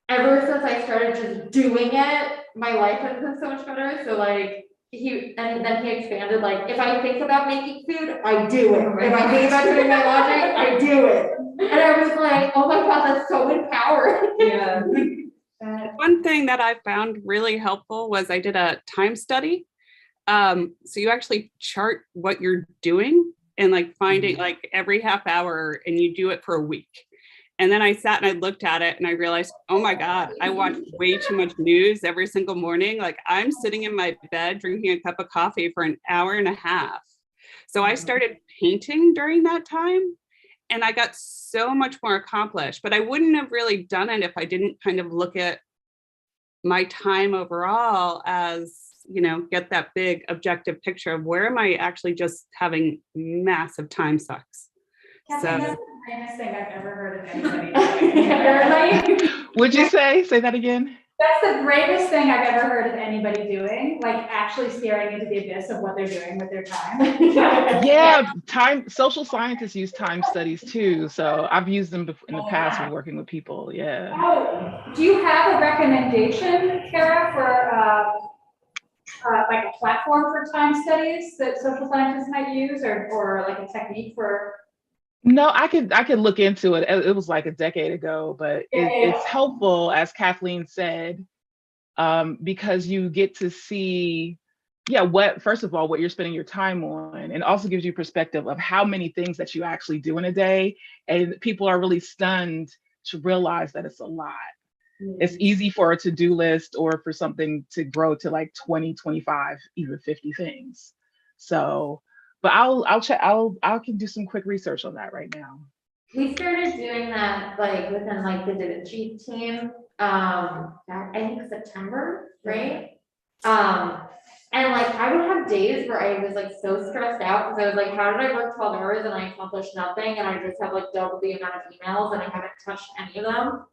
ever since I started just doing it, my life has been so much better. So then he expanded, if I think about making food, I do it. If I think about doing my laundry, I do it. And I was oh my God, that's so empowering. Yeah. One thing that I found really helpful was I did a time study. So you actually chart what you're doing and finding every half hour, and you do it for a week. And then I sat and I looked at it and I realized, oh my God, I watch way too much news every single morning. I'm sitting in my bed drinking a cup of coffee for an hour and a half. So I started painting during that time, and I got so much more accomplished. But I wouldn't have really done it if I didn't kind of look at my time overall as, get that big objective picture of where am I actually just having massive time sucks. Catherine, that's the greatest thing I've ever heard of anybody doing. Would you say that again? That's the bravest thing I've ever heard of anybody doing, like actually staring into the abyss of what they're doing with their time. Yeah, social scientists use time studies too. So I've used them in the past when working with people. Yeah. Oh, do you have a recommendation, Kara, for like a platform for time studies that social scientists might use, or like a technique for? No, I could look into it. It was like a decade ago, but it's helpful, as Kathleen said, because you get to see, yeah, first of all, what you're spending your time on, and also gives you perspective of how many things that you actually do in a day. And people are really stunned to realize that it's a lot. It's easy for a to-do list or for something to grow to like 20, 25, even 50 things. So, but I'll check, I can do some quick research on that right now. We started doing that like within like the DVAA team, back, I think September, right? And like I would have days where I was like so stressed out because I was like, how did I work 12 hours and I accomplished nothing? And I just have like double the amount of emails and I haven't touched any of them.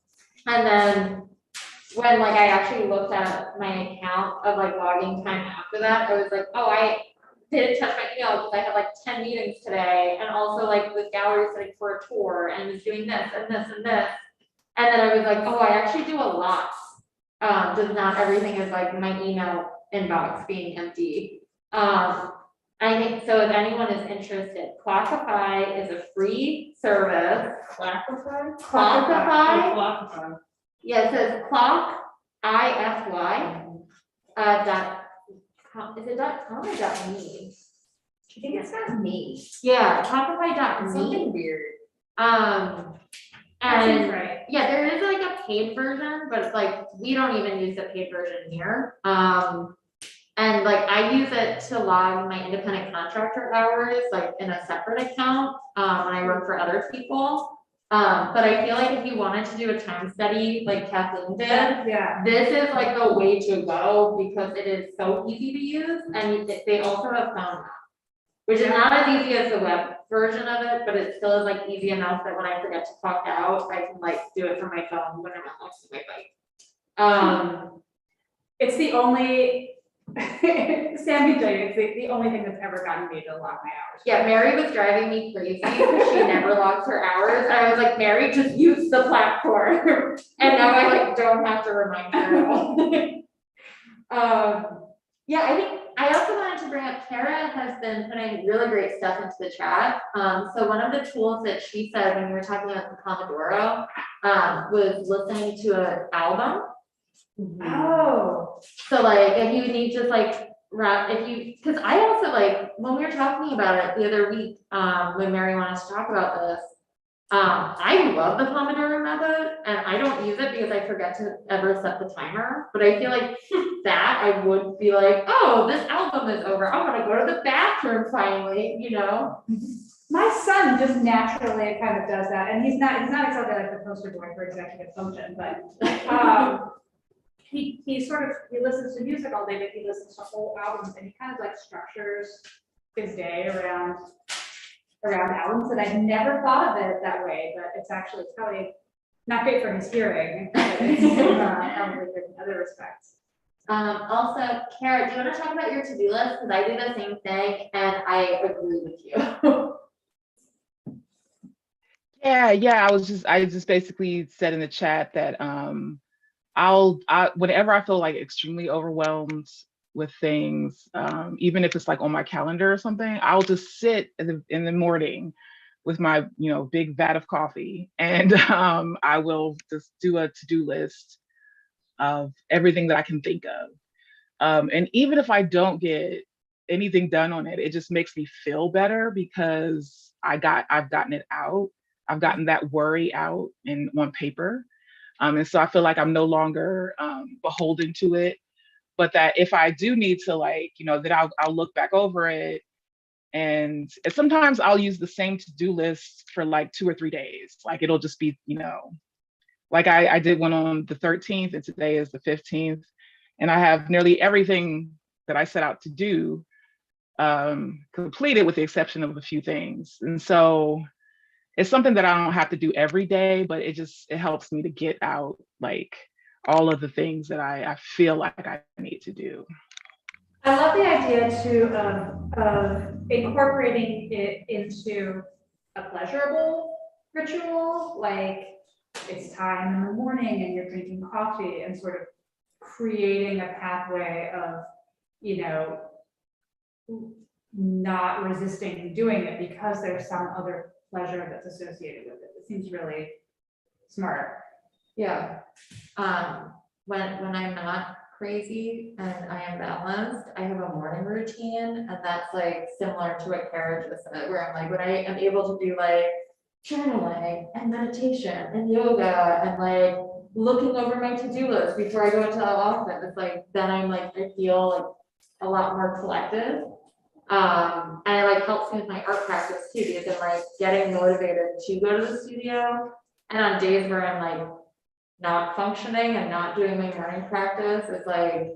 And then when like I actually looked at my account of like logging time after that, I was like, oh, I didn't touch my email because I had like 10 meetings today, and also like was gallery setting for a tour and was doing this and this and this. And then I was like, oh, I actually do a lot. Just not everything is like my email inbox being empty. I think so. If anyone is interested, Clockify is a free service. Clockify? Clockify. Yeah, it says clock, IFY, is it .com or .me? I think it's not me. Yeah, Clockify.me. Something weird. And Right. yeah, there is like a paid version, but it's like, we don't even use the paid version here. And like I use it to log my independent contractor hours, like in a separate account, when I work for other people. But I feel like if you wanted to do a time study like Kathleen did, Yeah. this is like the way to go because it is so easy to use, and they also have phone app, which is not as easy as the web version of it, but it still is like easy enough that when I forget to clock out, I can like do it from my phone when I'm not next to my bike. It's the only, Sam can tell you, it's the only thing that's ever gotten me to log my hours. Yeah, Mary was driving me crazy because she never logs her hours. I was like, Mary, just use the platform. And now I like don't have to remind her. Yeah, I think I also wanted to bring up, Kara has been putting really great stuff into the chat. So one of the tools that she said when we were talking about the Pomodoro was listening to an album. Oh. So like if you need just like because I also like when we were talking about it the other week, when Mary wanted to talk about this, I love the Pomodoro method and I don't use it because I forget to ever set the timer, but I feel like that I would be like, oh, this album is over, I'm gonna go to the bathroom finally, you know. My son just naturally kind of does that, and he's not exactly like the poster boy for executive function, but he listens to music all day, but he listens to whole albums, and he kind of like structures his day around albums, and I've never thought of it that way, but it's probably not great for his hearing, but it's probably good in other respects. Also, Kara, do you want to talk about your to-do list? Because I do the same thing and I agree with you. Yeah. I just basically said in the chat that whenever I feel like extremely overwhelmed with things, even if it's like on my calendar or something, I'll just sit in the morning with my big vat of coffee, and I will just do a to-do list of everything that I can think of. And even if I don't get anything done on it, it just makes me feel better because I've gotten it out. I've gotten that worry out and on paper. And so I feel like I'm no longer beholden to it, but that if I do need to that I'll look back over it. And sometimes I'll use the same to-do list for like 2 or 3 days. Like it'll just be, like I did one on the 13th and today is the 15th. And I have nearly everything that I set out to do completed with the exception of a few things. And so it's something that I don't have to do every day, but it helps me to get out like, all of the things that I feel like I need to do. I love the idea too of incorporating it into a pleasurable ritual, like it's time in the morning and you're drinking coffee and sort of creating a pathway of, you know, not resisting doing it because there's some other pleasure that's associated with it. It seems really smart. Yeah. When I'm not crazy and I am balanced, I have a morning routine, and that's like similar to what Kara just said, where I'm like, when I am able to do like journaling and meditation and yoga and like looking over my to-do list before I go into the office, it's like, then I'm like, I feel like a lot more collective. And it like helps me with my art practice too, because I'm like getting motivated to go to the studio. And on days where I'm like not functioning and not doing my morning practice, it's like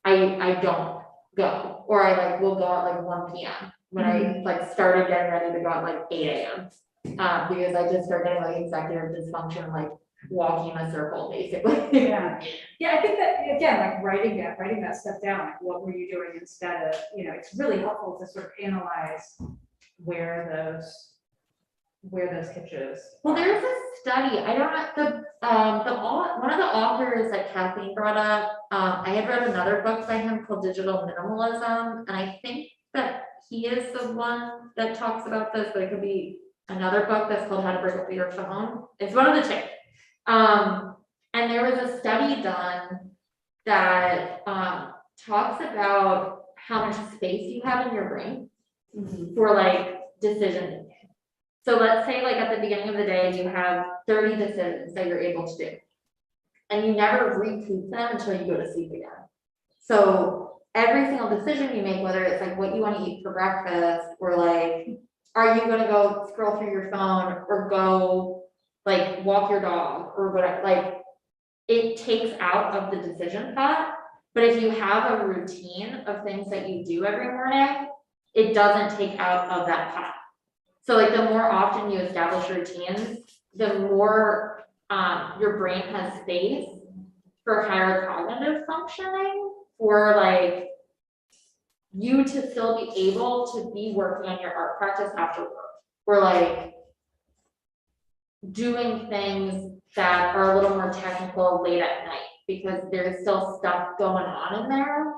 I don't go, or I like will go at like 1 p.m. when I like started getting ready to go at like 8 a.m. Because I just started getting like executive dysfunction, like walking in a circle basically. Yeah. Yeah, I think that, again, like writing that stuff down, like what were you doing instead of, you know, it's really helpful to sort of analyze where those hitches. Well, there's a study, I don't know, one of the authors that Kathleen brought up, I had read another book by him called Digital Minimalism, and I think that he is the one that talks about this, but it could be another book that's called How to Break Up Your Phone. It's one of the two. And there was a study done that talks about how much space you have in your brain for like decision making. So let's say like at the beginning of the day, you have 30 decisions that you're able to do, and you never recoup them until you go to sleep again. So every single decision you make, whether it's like what you want to eat for breakfast, or like, are you gonna go scroll through your phone or go like walk your dog or whatever, like it takes out of the decision pot. But if you have a routine of things that you do every morning, it doesn't take out of that pot. So like the more often you establish routines, the more your brain has space for higher cognitive functioning, for like you to still be able to be working on your art practice after work, or like doing things that are a little more technical late at night, because there's still stuff going on in there.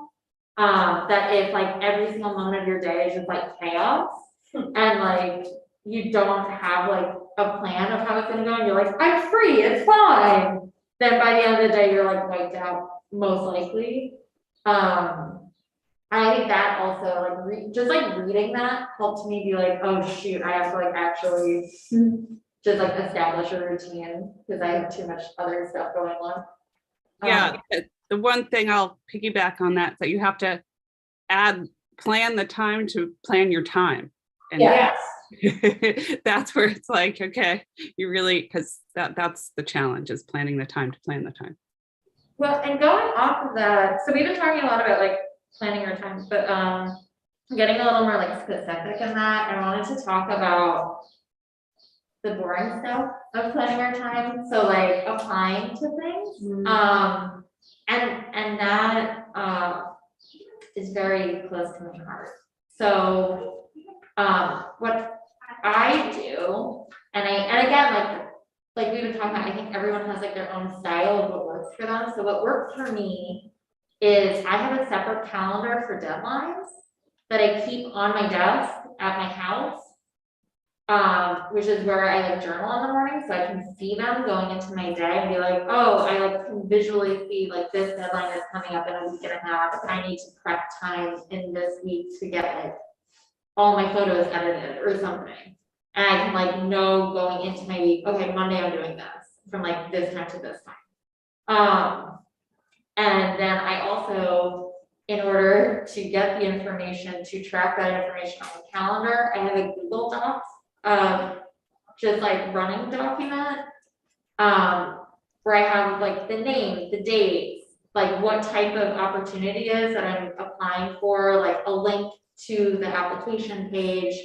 That if like every single moment of your day is just like chaos, and like you don't have like a plan of how it's gonna go, and you're like, I'm free, it's fine. Then by the end of the day, you're like wiped out, most likely. I think that also like just like reading that helped me be like, oh shoot, I have to like actually just like establish a routine, because I have too much other stuff going on. Yeah, the one thing I'll piggyback on that you have to plan the time to plan your time. And Yes. that's where it's like, okay, you really, because that's the challenge, is planning the time to plan the time. Well, and going off of that, so we've been talking a lot about like planning our time, but getting a little more like specific in that, I wanted to talk about the boring stuff of planning our time. So like applying to things. And that is very close to my heart. So what I do, and again, like we've been talking about, I think everyone has like their own style of what works for them. So what works for me is I have a separate calendar for deadlines that I keep on my desk at my house, which is where I like journal in the morning, so I can see them going into my day and be like, oh, I like can visually see like this deadline is coming up in a week and a half. I need to prep time in this week to get like all my photos edited or something. And I can like know going into my week, okay, Monday I'm doing this from like this time to this time. And then I also, in order to get the information, to track that information on the calendar, I have a Google Docs, just like running document, where I have like the name, the dates, like what type of opportunity is that I'm applying for, like a link to the application page,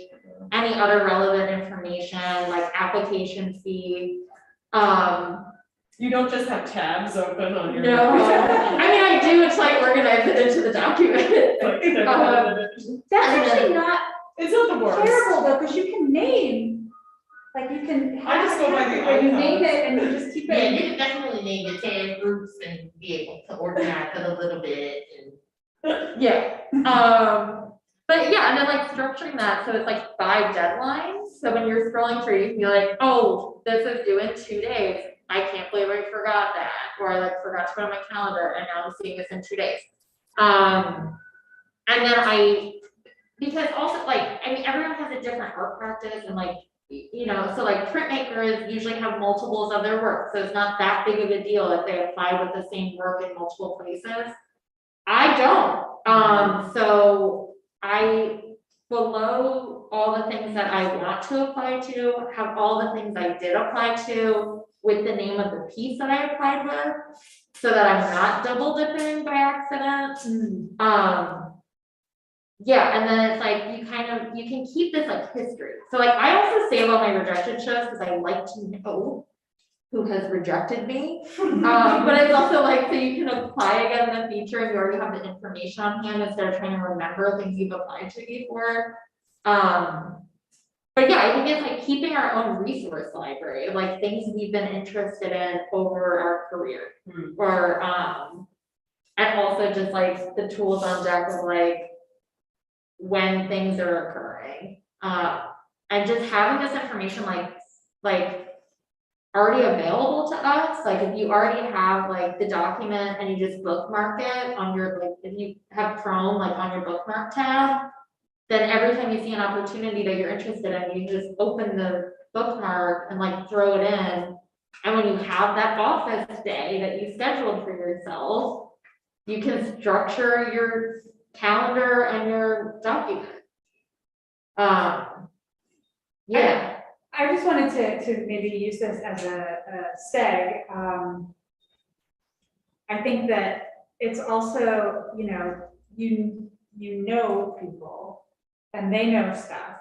any other relevant information, like application fee, You don't just have tabs open on your. No, I mean, I do, it's like organize it into the document. That's actually not It's not the worst. terrible though, because you can name, like you can I just go by the where you name icons. it and you just keep Yeah, it. you can definitely name your 10 groups and be able to organize it a little bit and. Yeah, but yeah, and then like structuring that, so it's like 5 deadlines, so when you're scrolling through, you can be like, oh, this is due in 2 days, I can't believe I forgot that, or I like forgot to put it on my calendar, and now I'm seeing this in 2 days. And then because also like, I mean, everyone has a different art practice, and like, you know, so like printmakers usually have multiples of their work, so it's not that big of a deal if they apply with the same work in multiple places. I don't, so below all the things that I want to apply to, have all the things I did apply to with the name of the piece that I applied with, so that I'm not double dipping by accident. Yeah, and then it's like, you can keep this like history. So like, I also save all my rejected shows because I like to know who has rejected me. But it's also like, so you can apply again in the future and you already have the information on hand instead of trying to remember things you've applied to before. But yeah, I think it's like keeping our own resource library of like things we've been interested in over our career. Or, and also just like the tools on deck of like when things are occurring. And just having this information like already available to us, like if you already have like the document and you just bookmark it on your, like if you have Chrome like on your bookmark tab, then every time you see an opportunity that you're interested in, you just open the bookmark and like throw it in. And when you have that office day that you scheduled for yourself, you can structure your calendar and your document. Yeah. I just wanted to maybe use this as a seg. I think that it's also, you know people and they know stuff.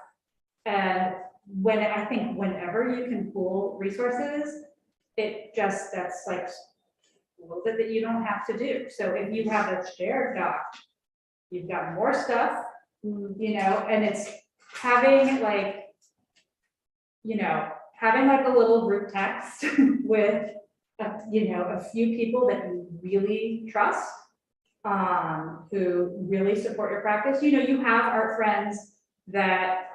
And I think whenever you can pool resources, that's like a little bit that you don't have to do. So if you have a shared doc, you've got more stuff, and it's having like, having like a little group text with, a few people that you really trust, who really support your practice. You have art friends that,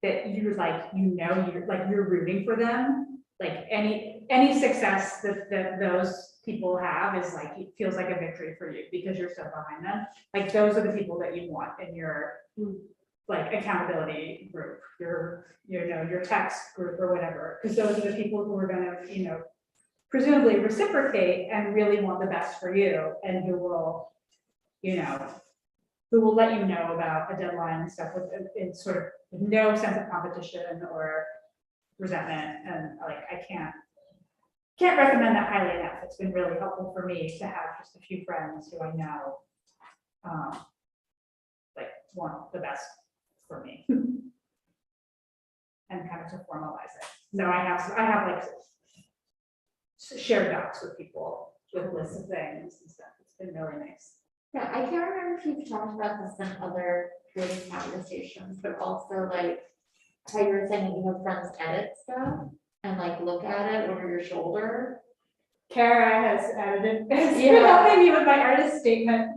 that you're like, you're rooting for them. Like any success that those people have is like, it feels like a victory for you because you're so behind them. Like those are the people that you want in your like accountability group, your text group or whatever, because those are the people who are gonna, presumably reciprocate and really want the best for you, and who will let you know about a deadline and stuff in sort of no sense of competition or resentment. And like, I can't recommend that highly enough. It's been really helpful for me to have just a few friends who I know, like want the best for me, and kind of to formalize it. So I have like shared docs with people with lists of things and stuff. It's been really nice. Yeah, I can't remember if you've talked about this in other creative conversations, but also like how you were saying that you have friends edit stuff and like look at it over your shoulder. Kara has edited this. Yeah. Helping me with my artist statement.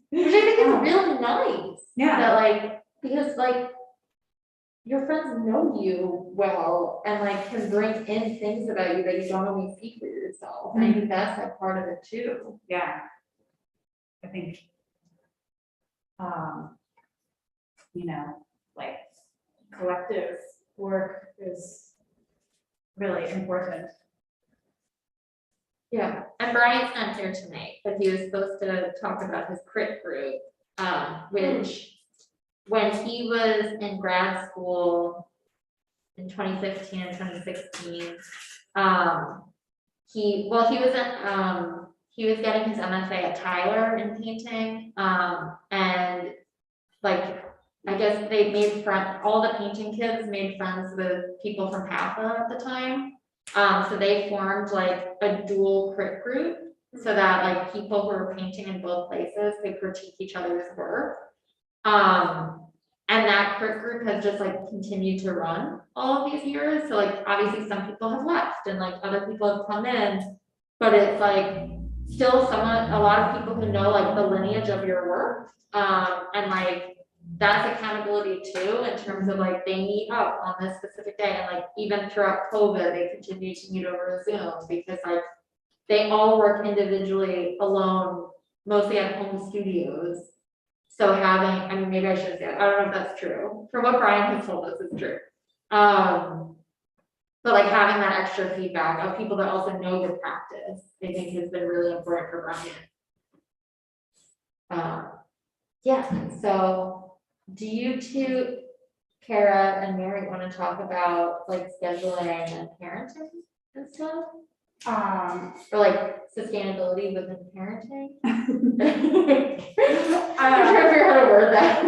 Which I think is really nice. Yeah. That like, because like your friends know you well and like can bring in things about you that you don't always see for yourself. And I think that's like part of it too. Yeah. I think, like collective work is really important. Yeah, and Brian's not here tonight, but he was supposed to talk about his crit group, which when he was in grad school in 2015 and 2016, he was getting his MFA at Tyler in painting, and like, I guess they made all the painting kids made friends with people from PAPA at the time. So they formed like a dual crit group so that like people who are painting in both places could critique each other's work. And that crit group has just like continued to run all of these years. So like obviously some people have left and like other people have come in, but it's like still somewhat a lot of people who know like the lineage of your work. And like that's accountability too, in terms of like they meet up on this specific day, and like even throughout COVID, they continue to meet over Zoom because like they all work individually alone, mostly at home studios. So having, I mean, maybe I should say, I don't know if that's true. From what Brian has told us is true. But like having that extra feedback of people that also know the practice, I think has been really important for Brian. Yeah, so do you two, Kara and Mary, want to talk about like scheduling and parenting and stuff? Or like sustainability within parenting? I'm trying to figure out how to word that.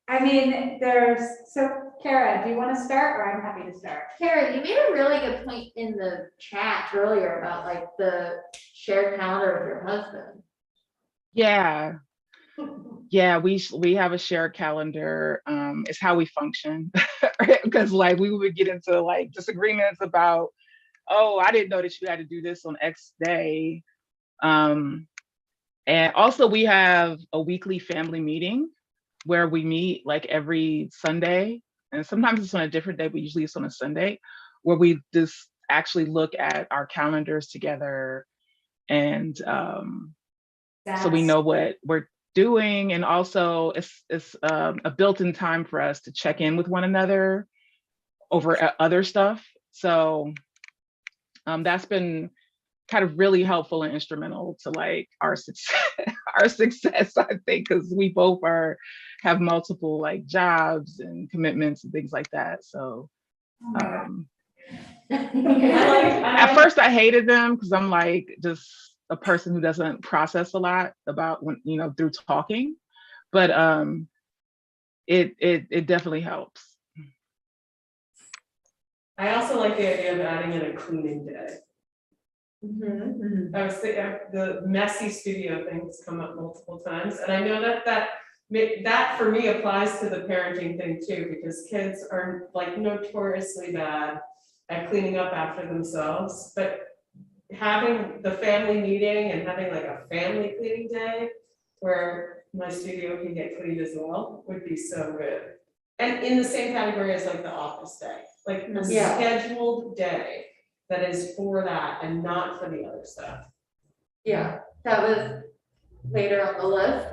I mean, so Kara, do you want to start, or I'm happy to start? Kara, you made a really good point in the chat earlier about like the shared calendar with your husband. Yeah. Yeah, we have a shared calendar. It's how we function. Because like we would get into like disagreements about, oh, I didn't know that you had to do this on X day. And also we have a weekly family meeting where we meet like every Sunday. And sometimes it's on a different day, but usually it's on a Sunday, where we just actually look at our calendars together. And so we know what we're doing. And also it's a built-in time for us to check in with one another over other stuff. So that's been kind of really helpful and instrumental to like our success, I think, because we both have multiple like jobs and commitments and things like that. So at first I hated them because I'm like just a person who doesn't process a lot about when, through talking, but it definitely helps. I also like the idea of adding in a cleaning day. I was thinking the messy studio things come up multiple times, and I know that for me applies to the parenting thing too, because kids are like notoriously bad at cleaning up after themselves, but having the family meeting and having like a family cleaning day where my studio can get cleaned as well would be so good. And in the same category as like the office day, like a scheduled day that is for that and not for the other stuff. Yeah, that was later on the list.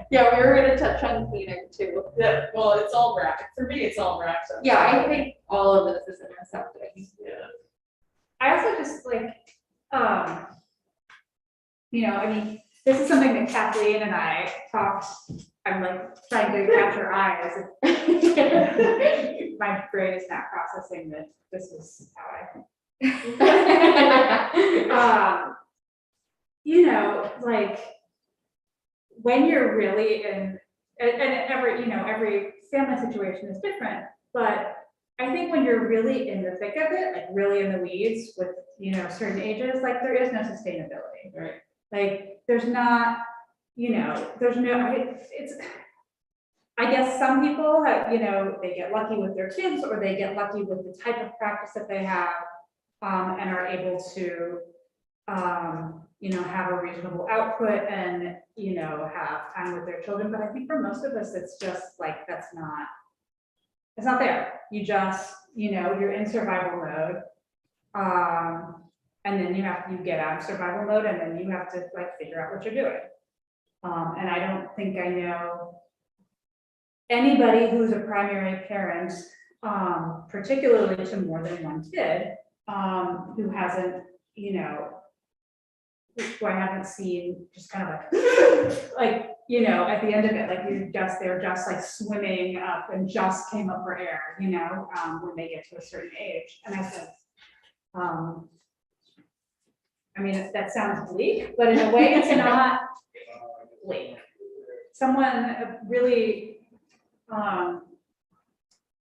Yeah, we were gonna touch on cleaning too. Yeah, well, it's all wrapped. For me, it's all wrapped up. Yeah, I think all of this is intersecting. Yeah. I also just like, I mean, this is something that Kathleen and I talked, I'm like trying to catch her eyes. My brain is not processing that this is how I think. Like when you're really in, and every family situation is different, but I think when you're really in the thick of it, like really in the weeds with, certain ages, like there is no sustainability. Right. Like there's not, I guess some people have, they get lucky with their kids, or they get lucky with the type of practice that they have, and are able to, have a reasonable output and, have time with their children. But I think for most of us, it's just like, it's not there. You just, you're in survival mode. And then you get out of survival mode, and then you have to like figure out what you're doing. And I don't think I know anybody who's a primary parent, particularly to more than one kid, who hasn't, who I haven't seen just kind of like, at the end of it, like they're just like swimming up and just came up for air, when they get to a certain age. And I said, I mean, that sounds bleak, but in a way it's not bleak. Someone, a really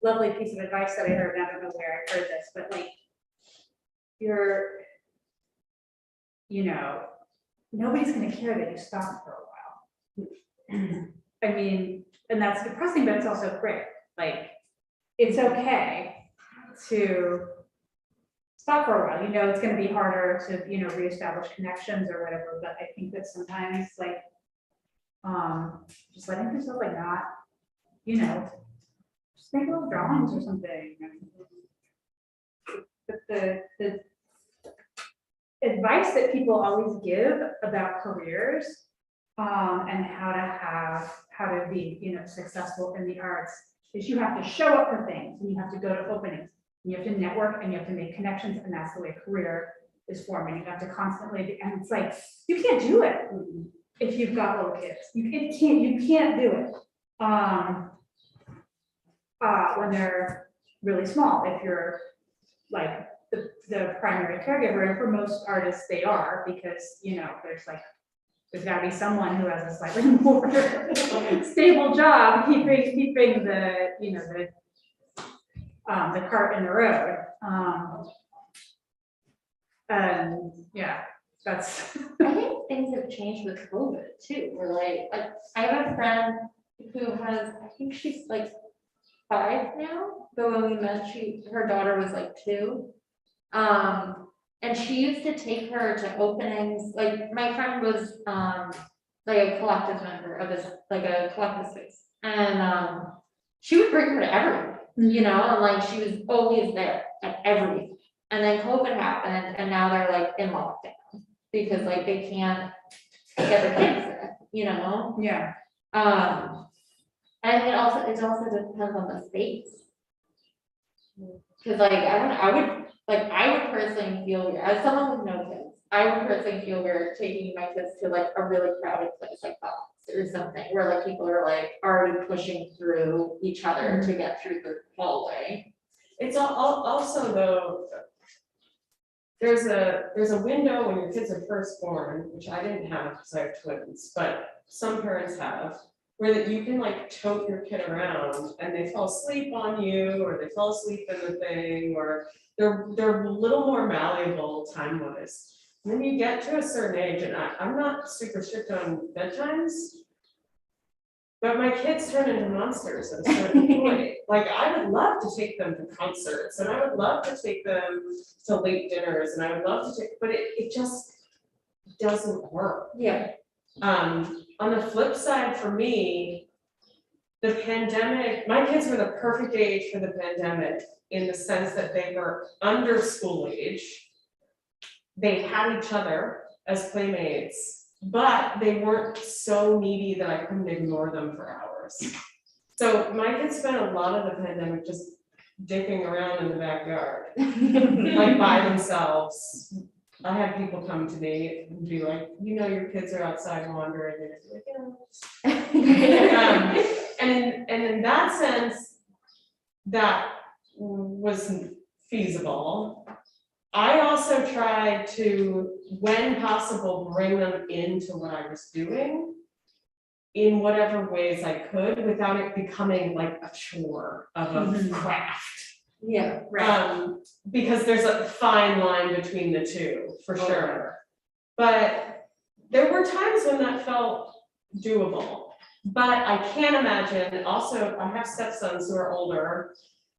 lovely piece of advice that I heard, and I don't know where I heard this, but like, you know, nobody's gonna care that you stopped for a while. I mean, and that's depressing, but it's also great. Like, it's okay to stop for a while. You know, it's gonna be harder to, you know, reestablish connections or whatever, but I think that sometimes like, just letting yourself like not, you know, just make little drawings or something. But the advice that people always give about careers, and how to be, you know, successful in the arts is you have to show up for things and you have to go to openings. And you have to network and you have to make connections, and that's the way a career is formed. And you have to constantly, and it's like, you can't do it if you've got little kids. You can't do it. When they're really small, if you're like the primary caregiver, and for most artists they are, because, you know, there's gotta be someone who has a slightly more stable job, keeping the, you know, the cart in the road. And yeah, that's. I think things have changed with COVID too. We're like I have a friend who has, I think she's like 5 now, but when we met, her daughter was like 2. And she used to take her to openings, like my friend was like a collective member of this, like a collective space. And she would bring her to everything, you know, and like she was always there at everything. And then COVID happened and now they're like in lockdown because like they can't get their kids there, you know? Yeah. And it also depends on the space. Cause like I would personally feel weird, as someone with no kids, I would personally feel weird taking my kids to like a really crowded place like Fox or something, where like people are like already pushing through each other to get through the hallway. It's also though, there's a window when your kids are first born, which I didn't have because I have twins, but some parents have, where that you can like tote your kid around and they fall asleep on you, or they fall asleep in the thing, or they're a little more malleable time-wise. When you get to a certain age, and I'm not super strict on bedtimes, but my kids turn into monsters at a certain point. Like, I would love to take them to concerts, and I would love to take them to late dinners, and I would love to take, but it just doesn't work. Yeah. On the flip side, for me, the pandemic, my kids were the perfect age for the pandemic in the sense that they were under school age. They had each other as playmates, but they weren't so needy that I couldn't ignore them for hours. So my kids spent a lot of the pandemic just dicking around in the backyard, like by themselves. I had people come to me and be like, you know, your kids are outside wandering, and I'd be like, yeah. And in that sense, that wasn't feasible. I also tried to, when possible, bring them into what I was doing in whatever ways I could without it becoming like a chore of a craft. Yeah. Right. Because there's a fine line between the two, for sure. But there were times when that felt doable. But I can't imagine, also, I have stepsons who are older,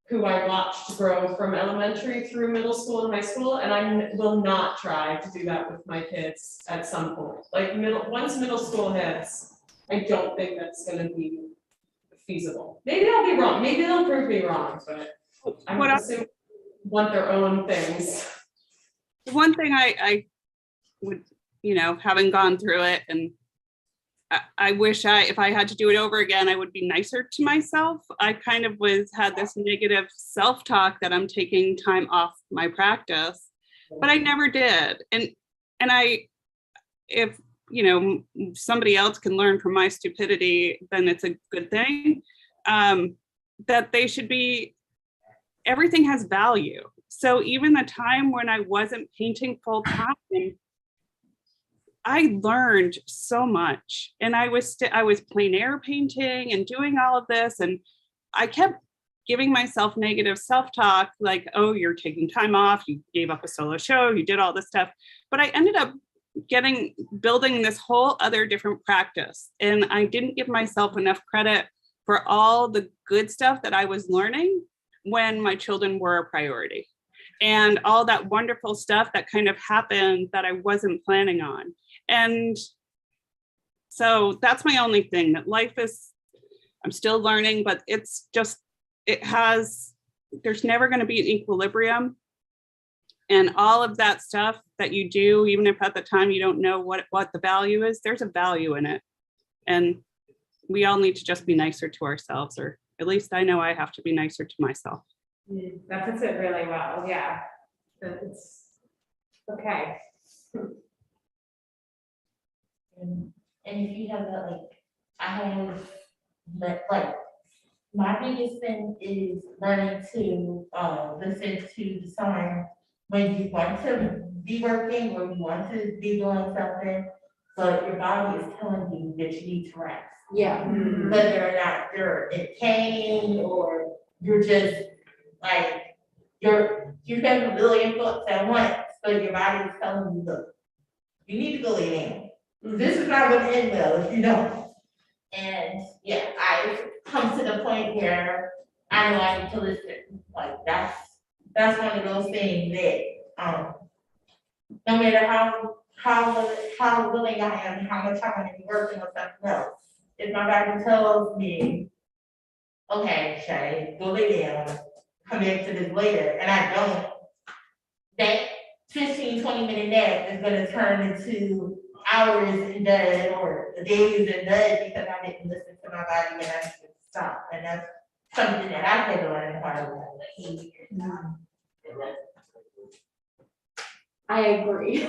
who I watched grow from elementary through middle school and high school, and I will not try to do that with my kids at some point. Like once middle school hits, I don't think that's gonna be feasible. Maybe I'll be wrong, maybe they'll prove me wrong, but I'm assuming want their own things. One thing I would, you know, having gone through it, and I wish if I had to do it over again, I would be nicer to myself. I kind of had this negative self-talk that I'm taking time off my practice, but I never did. And if, you know, somebody else can learn from my stupidity, then it's a good thing. That they should be, everything has value. So even the time when I wasn't painting full time, I learned so much, and I was plein air painting and doing all of this, and I kept giving myself negative self-talk, like, oh, you're taking time off, you gave up a solo show, you did all this stuff. But I ended up building this whole other different practice. And I didn't give myself enough credit for all the good stuff that I was learning when my children were a priority. And all that wonderful stuff that kind of happened that I wasn't planning on. And so that's my only thing, that life is, I'm still learning, but it's just, there's never going to be an equilibrium. And all of that stuff that you do, even if at the time you don't know what the value is, there's a value in it. And we all need to just be nicer to ourselves, or at least I know I have to be nicer to myself. That puts it really well, yeah. It's, okay. And if you have that, like, I have, like, my biggest thing is learning to, listen to the sign when you want to be working or you want to be doing something, but your body is telling you that you need to rest. Yeah. Whether or not you're in pain or you're just like, you have a million thoughts at once, but your body is telling you, look, you need to go lay down. This is not gonna end well if you don't. And yeah, I've come to the point where I know I need to listen. Like that's one of those things that no matter how willing I am, how much I'm gonna be working on something else, if my body tells me, okay, Shay, go lay down, come back to this later, and I don't, that 15-20 minute nap is gonna turn into hours in bed or days in bed because I didn't listen to my body and I just stop. And that's something that I've had to learn the hard way. I agree.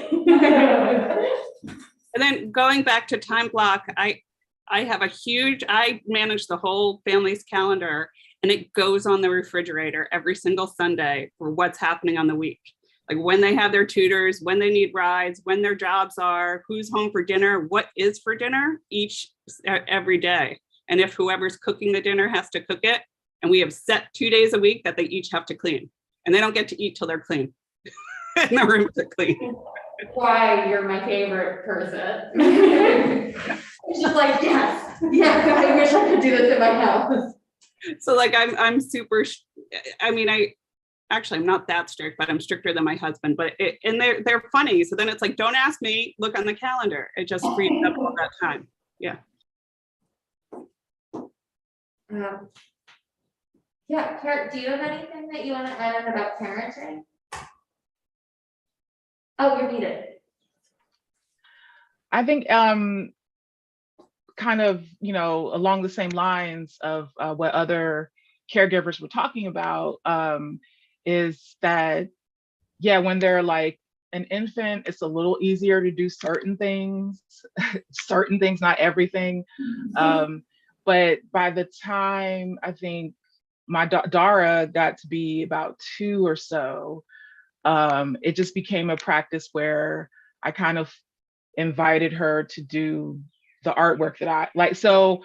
And then going back to time block, I manage the whole family's calendar, and it goes on the refrigerator every single Sunday for what's happening on the week. Like when they have their tutors, when they need rides, when their jobs are, who's home for dinner, what is for dinner every day. And if whoever's cooking the dinner has to cook it, and we have set 2 days a week that they each have to clean, and they don't get to eat till they're clean. And the rooms are clean. Why you're my favorite person. It's just like, yes, I wish I could do this in my house. So like I'm super, I'm not that strict, but I'm stricter than my husband, but and they're funny. So then it's like, don't ask me, look on the calendar. It just frees up all that time. Yeah. Yeah, Kurt, do you have anything that you want to add in about parenting? Oh, you're muted. I think kind of, along the same lines of what other caregivers were talking about, is that, yeah, when they're like an infant, it's a little easier to do certain things, not everything. But by the time I think my Dara got to be about 2 or so, it just became a practice where I kind of invited her to do the artwork that I like. So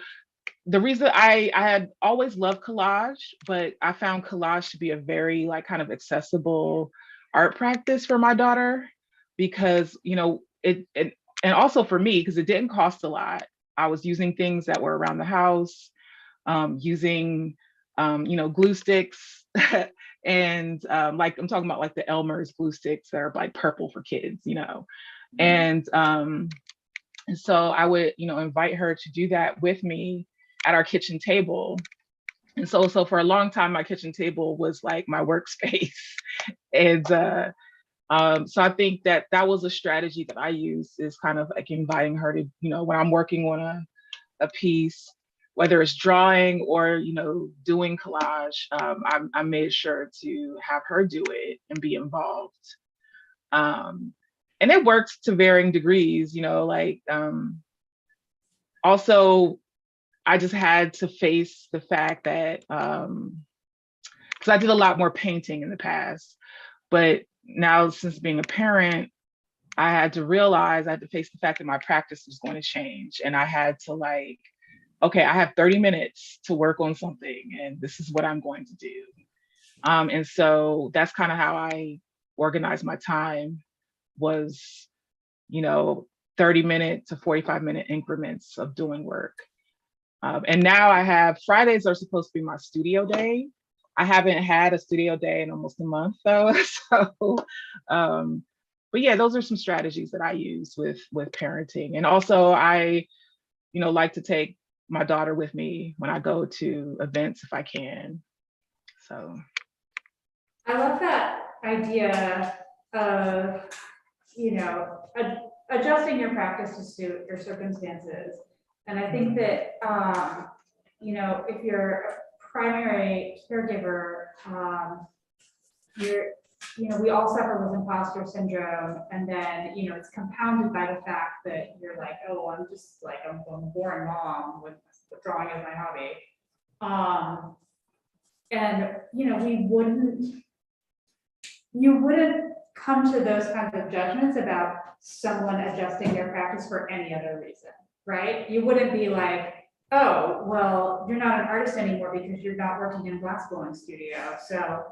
the reason I had always loved collage, but I found collage to be a very like kind of accessible art practice for my daughter, because it and also for me, because it didn't cost a lot. I was using things that were around the house, using glue sticks and like I'm talking about like the Elmer's glue sticks that are like purple for kids, and so I would invite her to do that with me at our kitchen table. And so for a long time my kitchen table was like my workspace. And so I think that was a strategy that I use, is kind of like inviting her to, when I'm working on a piece, whether it's drawing or, doing collage, I made sure to have her do it and be involved. And it works to varying degrees, also, I just had to face the fact that, because I did a lot more painting in the past, but now since being a parent, I had to face the fact that my practice was going to change, and I had to okay, I have 30 minutes to work on something and this is what I'm going to do. And so that's kind of how I organized my time, was, 30-minute to 45-minute increments of doing work. And now I have, Fridays are supposed to be my studio day. I haven't had a studio day in almost a month though. So, but yeah, those are some strategies that I use with parenting. And also I, like to take my daughter with me when I go to events if I can. So. I love that idea of, adjusting your practice to suit your circumstances. And I think that, if you're a primary caregiver, we all suffer with imposter syndrome. And then, it's compounded by the fact that you're like, oh, I'm just like, I'm a boring mom with drawing as my hobby. And, you wouldn't come to those kinds of judgments about someone adjusting their practice for any other reason, right? You wouldn't be like, oh, well, you're not an artist anymore because you're not working in a glass blowing studio. So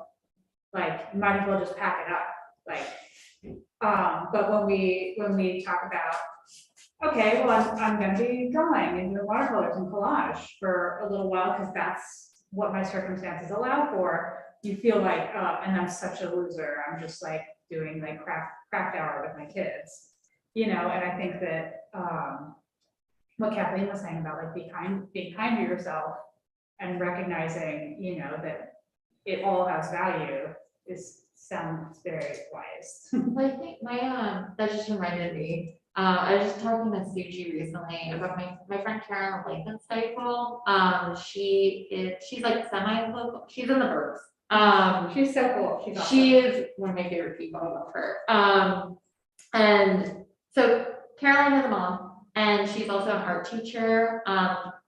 like, you might as well just pack it up. Like, but when we talk about, okay, well, I'm going to be drawing and doing watercolors and collage for a little while because that's what my circumstances allow for. You feel like, and I'm such a loser. I'm just like doing like craft hour with my kids, and I think that what Kathleen was saying about like being kind to yourself and recognizing, that it all has value sounds very wise. Well, I think that just reminded me, I was just talking to Suji recently about my friend Karen Lathan. She's like semi-local, she's in the burbs. She's so cool. She's awesome. She is one of my favorite people. I love her. And so Caroline is a mom, and she's also an art teacher.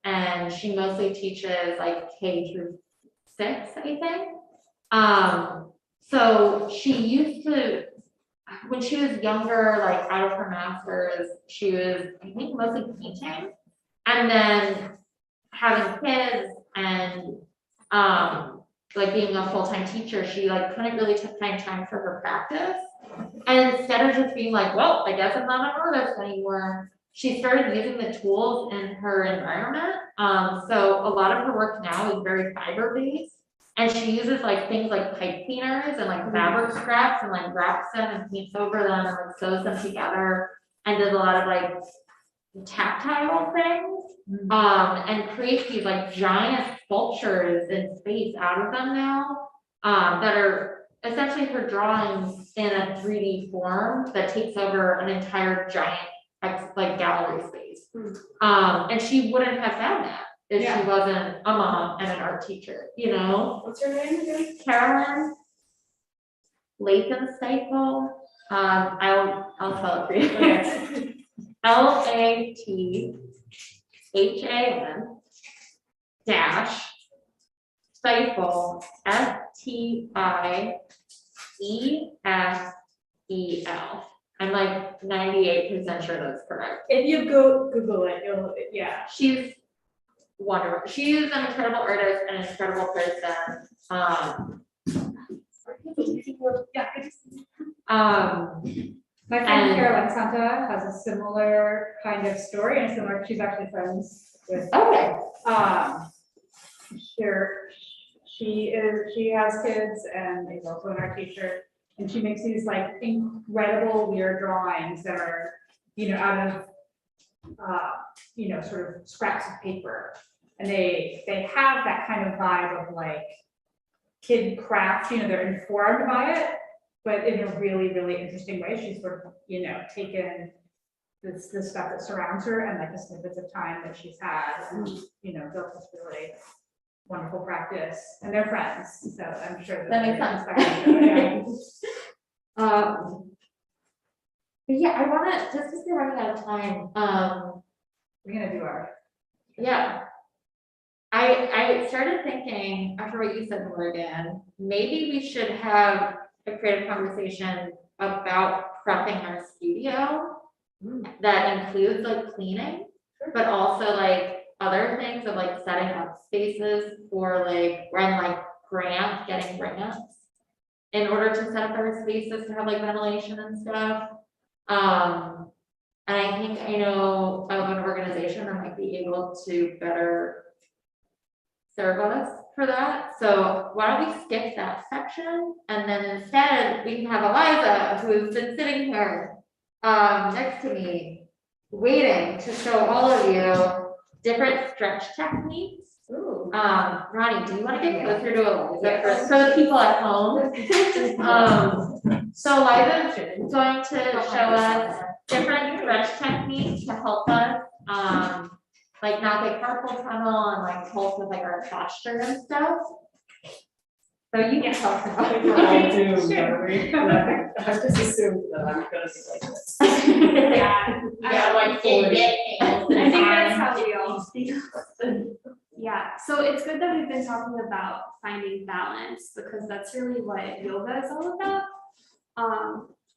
And she mostly teaches like K through 6, I think. So she used to, when she was younger, like out of her master's, she was, I think, mostly painting, and then having kids and like being a full-time teacher, she like couldn't really find time for her practice. And instead of just being like, well, I guess I'm not an artist anymore, she started using the tools in her environment. So a lot of her work now is very fiber-based. And she uses like things like pipe cleaners and like fabric scraps and like wraps them and paints over them and like sews them together and does a lot of like tactile things. And creates these like giant sculptures in space out of them now, that are essentially her drawings in a 3D form that takes over an entire giant like gallery space. And she wouldn't have found that if she wasn't a mom and an art teacher, What's her name again? Caroline Lathan. I'll spell it for you. LATHAN dash Stifel STIEFEL. I'm like 98% sure that's correct. If you go Google it, She's wonderful. She's an incredible artist and an incredible person. My friend Caroline Santa has a similar kind of story and she's actually friends with. Okay. She has kids and is also an art teacher, and she makes these like incredible weird drawings that are, out of, sort of scraps of paper, and they have that kind of vibe of like kid craft, they're informed by it, but in a really, really interesting way. She's sort of, taken this stuff that surrounds her and like the snippets of time that she's had and, built this really wonderful practice, and they're friends. So I'm sure that makes sense. But yeah, I want to, just because we're running out of time, we're gonna do our. Yeah. I started thinking after what you said, Morgan, maybe we should have a creative conversation about prepping our studio that includes like cleaning, but also like other things of like setting up spaces for like, when like getting grants in order to set up our spaces to have like ventilation and stuff. And I think I know of an organization that might be able to better serve us for that. So why don't we skip that section? And then instead we can have Eliza, who's been sitting here next to me, waiting to show all of you different stretch techniques. Ooh. Ronnie, do you want to get closer to Eliza for the people at home? So Eliza is going to show us different stretch techniques to help us, like not get carpal tunnel and like help with like our posture and stuff. So you can tell us I about think we're all it. doomed, Sure. are we? I just assumed that I'm gonna be like this. Yeah, like I think that's how we all feel. Yeah, so it's good that we've been talking about finding balance because that's really what yoga is all about.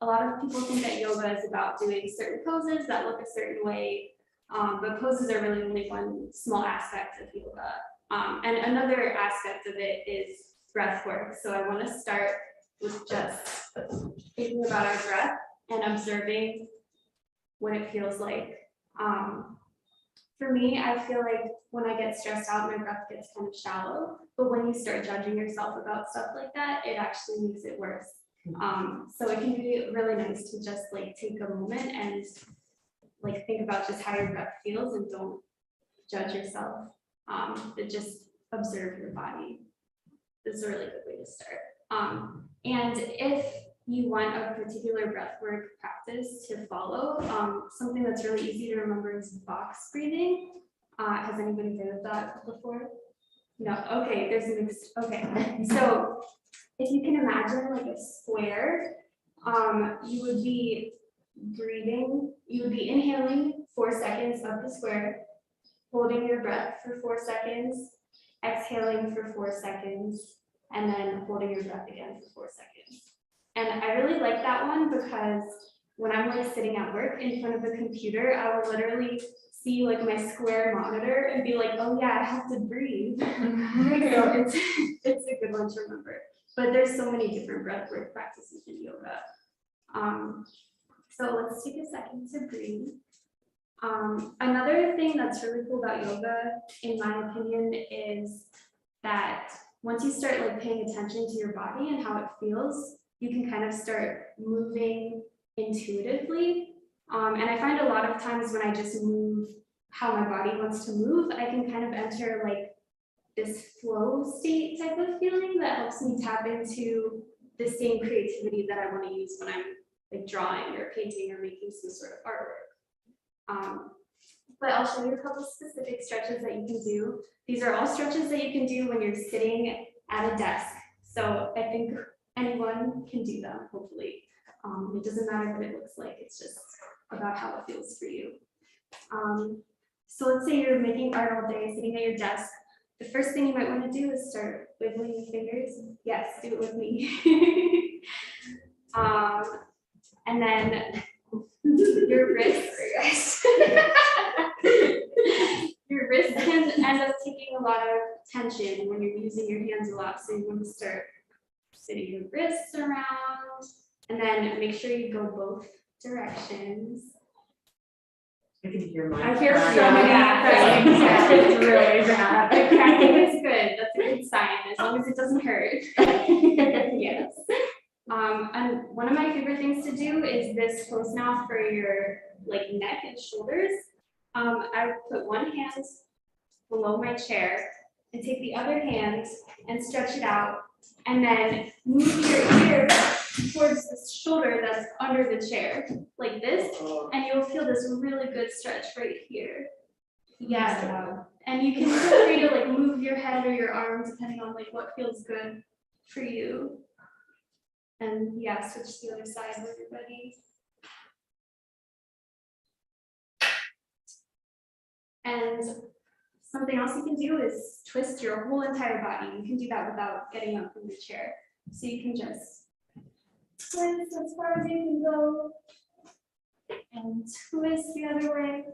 A lot of people think that yoga is about doing certain poses that look a certain way, but poses are really only one small aspect of yoga. And another aspect of it is breath work. So I want to start with just thinking about our breath and observing what it feels like. For me, I feel like when I get stressed out, my breath gets kind of shallow, but when you start judging yourself about stuff like that, it actually makes it worse. So it can be really nice to just like take a moment and like think about just how your breath feels and don't judge yourself. But just observe your body. This is a really good way to start. And if you want a particular breathwork practice to follow, something that's really easy to remember is box breathing. Has anybody heard of that before? No, okay, there's a mixed, okay. So if you can imagine like a square, you would be breathing, you would be inhaling 4 seconds of the square, holding your breath for 4 seconds, exhaling for 4 seconds, and then holding your breath again for 4 seconds. And I really like that one because when I'm like sitting at work in front of the computer, I will literally see like my square monitor and be like, oh yeah, I have to breathe. So it's a good one to remember. But there's so many different breathwork practices in yoga. So let's take a second to breathe. Another thing that's really cool about yoga, in my opinion, is that once you start like paying attention to your body and how it feels, you can kind of start moving intuitively. And I find a lot of times when I just move how my body wants to move, I can kind of enter like this flow state type of feeling that helps me tap into the same creativity that I want to use when I'm like drawing or painting or making some sort of artwork. But I'll show you a couple specific stretches that you can do. These are all stretches that you can do when you're sitting at a desk. So I think anyone can do them, hopefully. It doesn't matter what it looks like, it's just about how it feels for you. So let's say you're making art all day, sitting at your desk. The first thing you might want to do is start wiggling your fingers. Yes, do it with me. And then your wrists. Your wrists can end up taking a lot of tension when you're using your hands a lot. So you want to start sitting your wrists around and then make sure you go both directions. I can hear my. I hear so Yeah. many cracking sounds. It's really bad. The cracking is good. That's a good sign, as long as it doesn't hurt. Yes. And one of my favorite things to do is this pose now for your like neck and shoulders. I would put one hand below my chair and take the other hand and stretch it out, and then move your ear towards the shoulder that's under the chair, like this, and you'll feel this really good stretch right here. Yeah, and you can feel free to like move your head or your arm depending on like what feels good for you. And yeah, switch to the other side with everybody. And something else you can do is twist your whole entire body. You can do that without getting up from the chair. So you can just twist as far as you can go and twist the other way.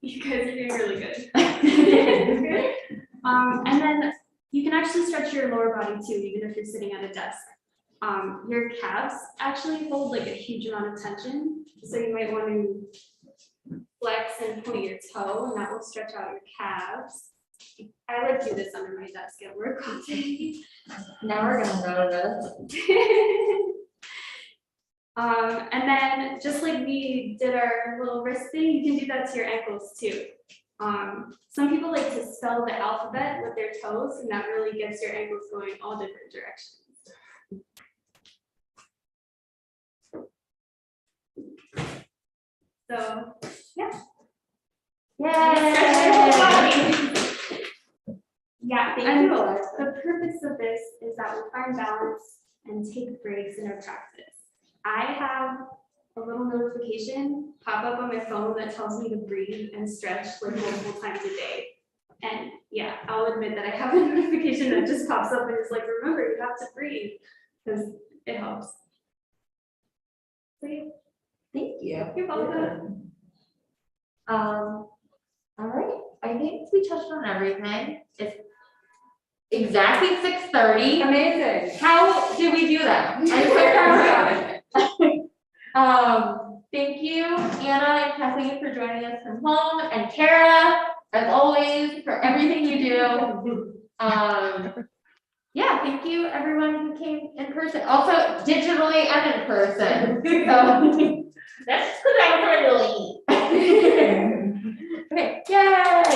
You guys are doing really good. And then you can actually stretch your lower body too, even if you're sitting at a desk. Your calves actually hold like a huge amount of tension, so you might want to flex and point your toe, and that will stretch out your calves. I like do this under my desk at work all day. Now we're gonna go to this. And then just like we did our little wrist thing, you can do that to your ankles too. Some people like to spell the alphabet with their toes, and that really gets your ankles going all different directions. So, yeah. Yeah, and the purpose of this is that we find balance and take breaks in our practice. I have a little notification pop up on my phone that tells me to breathe and stretch like multiple times a day. And yeah, I'll admit that I have a notification that just pops up and it's like, remember, you have to breathe, because it helps. So, yeah. Thank you. You're welcome. All right, I think we touched on everything. It's exactly 6:30. Amazing. How did we do that? I'm so proud of it. Thank you, Anna and Kathleen, for joining us from home, and Kara, as always, for everything you do. Yeah, thank you, everyone who came in person, also digitally and in person. So That's because I'm really.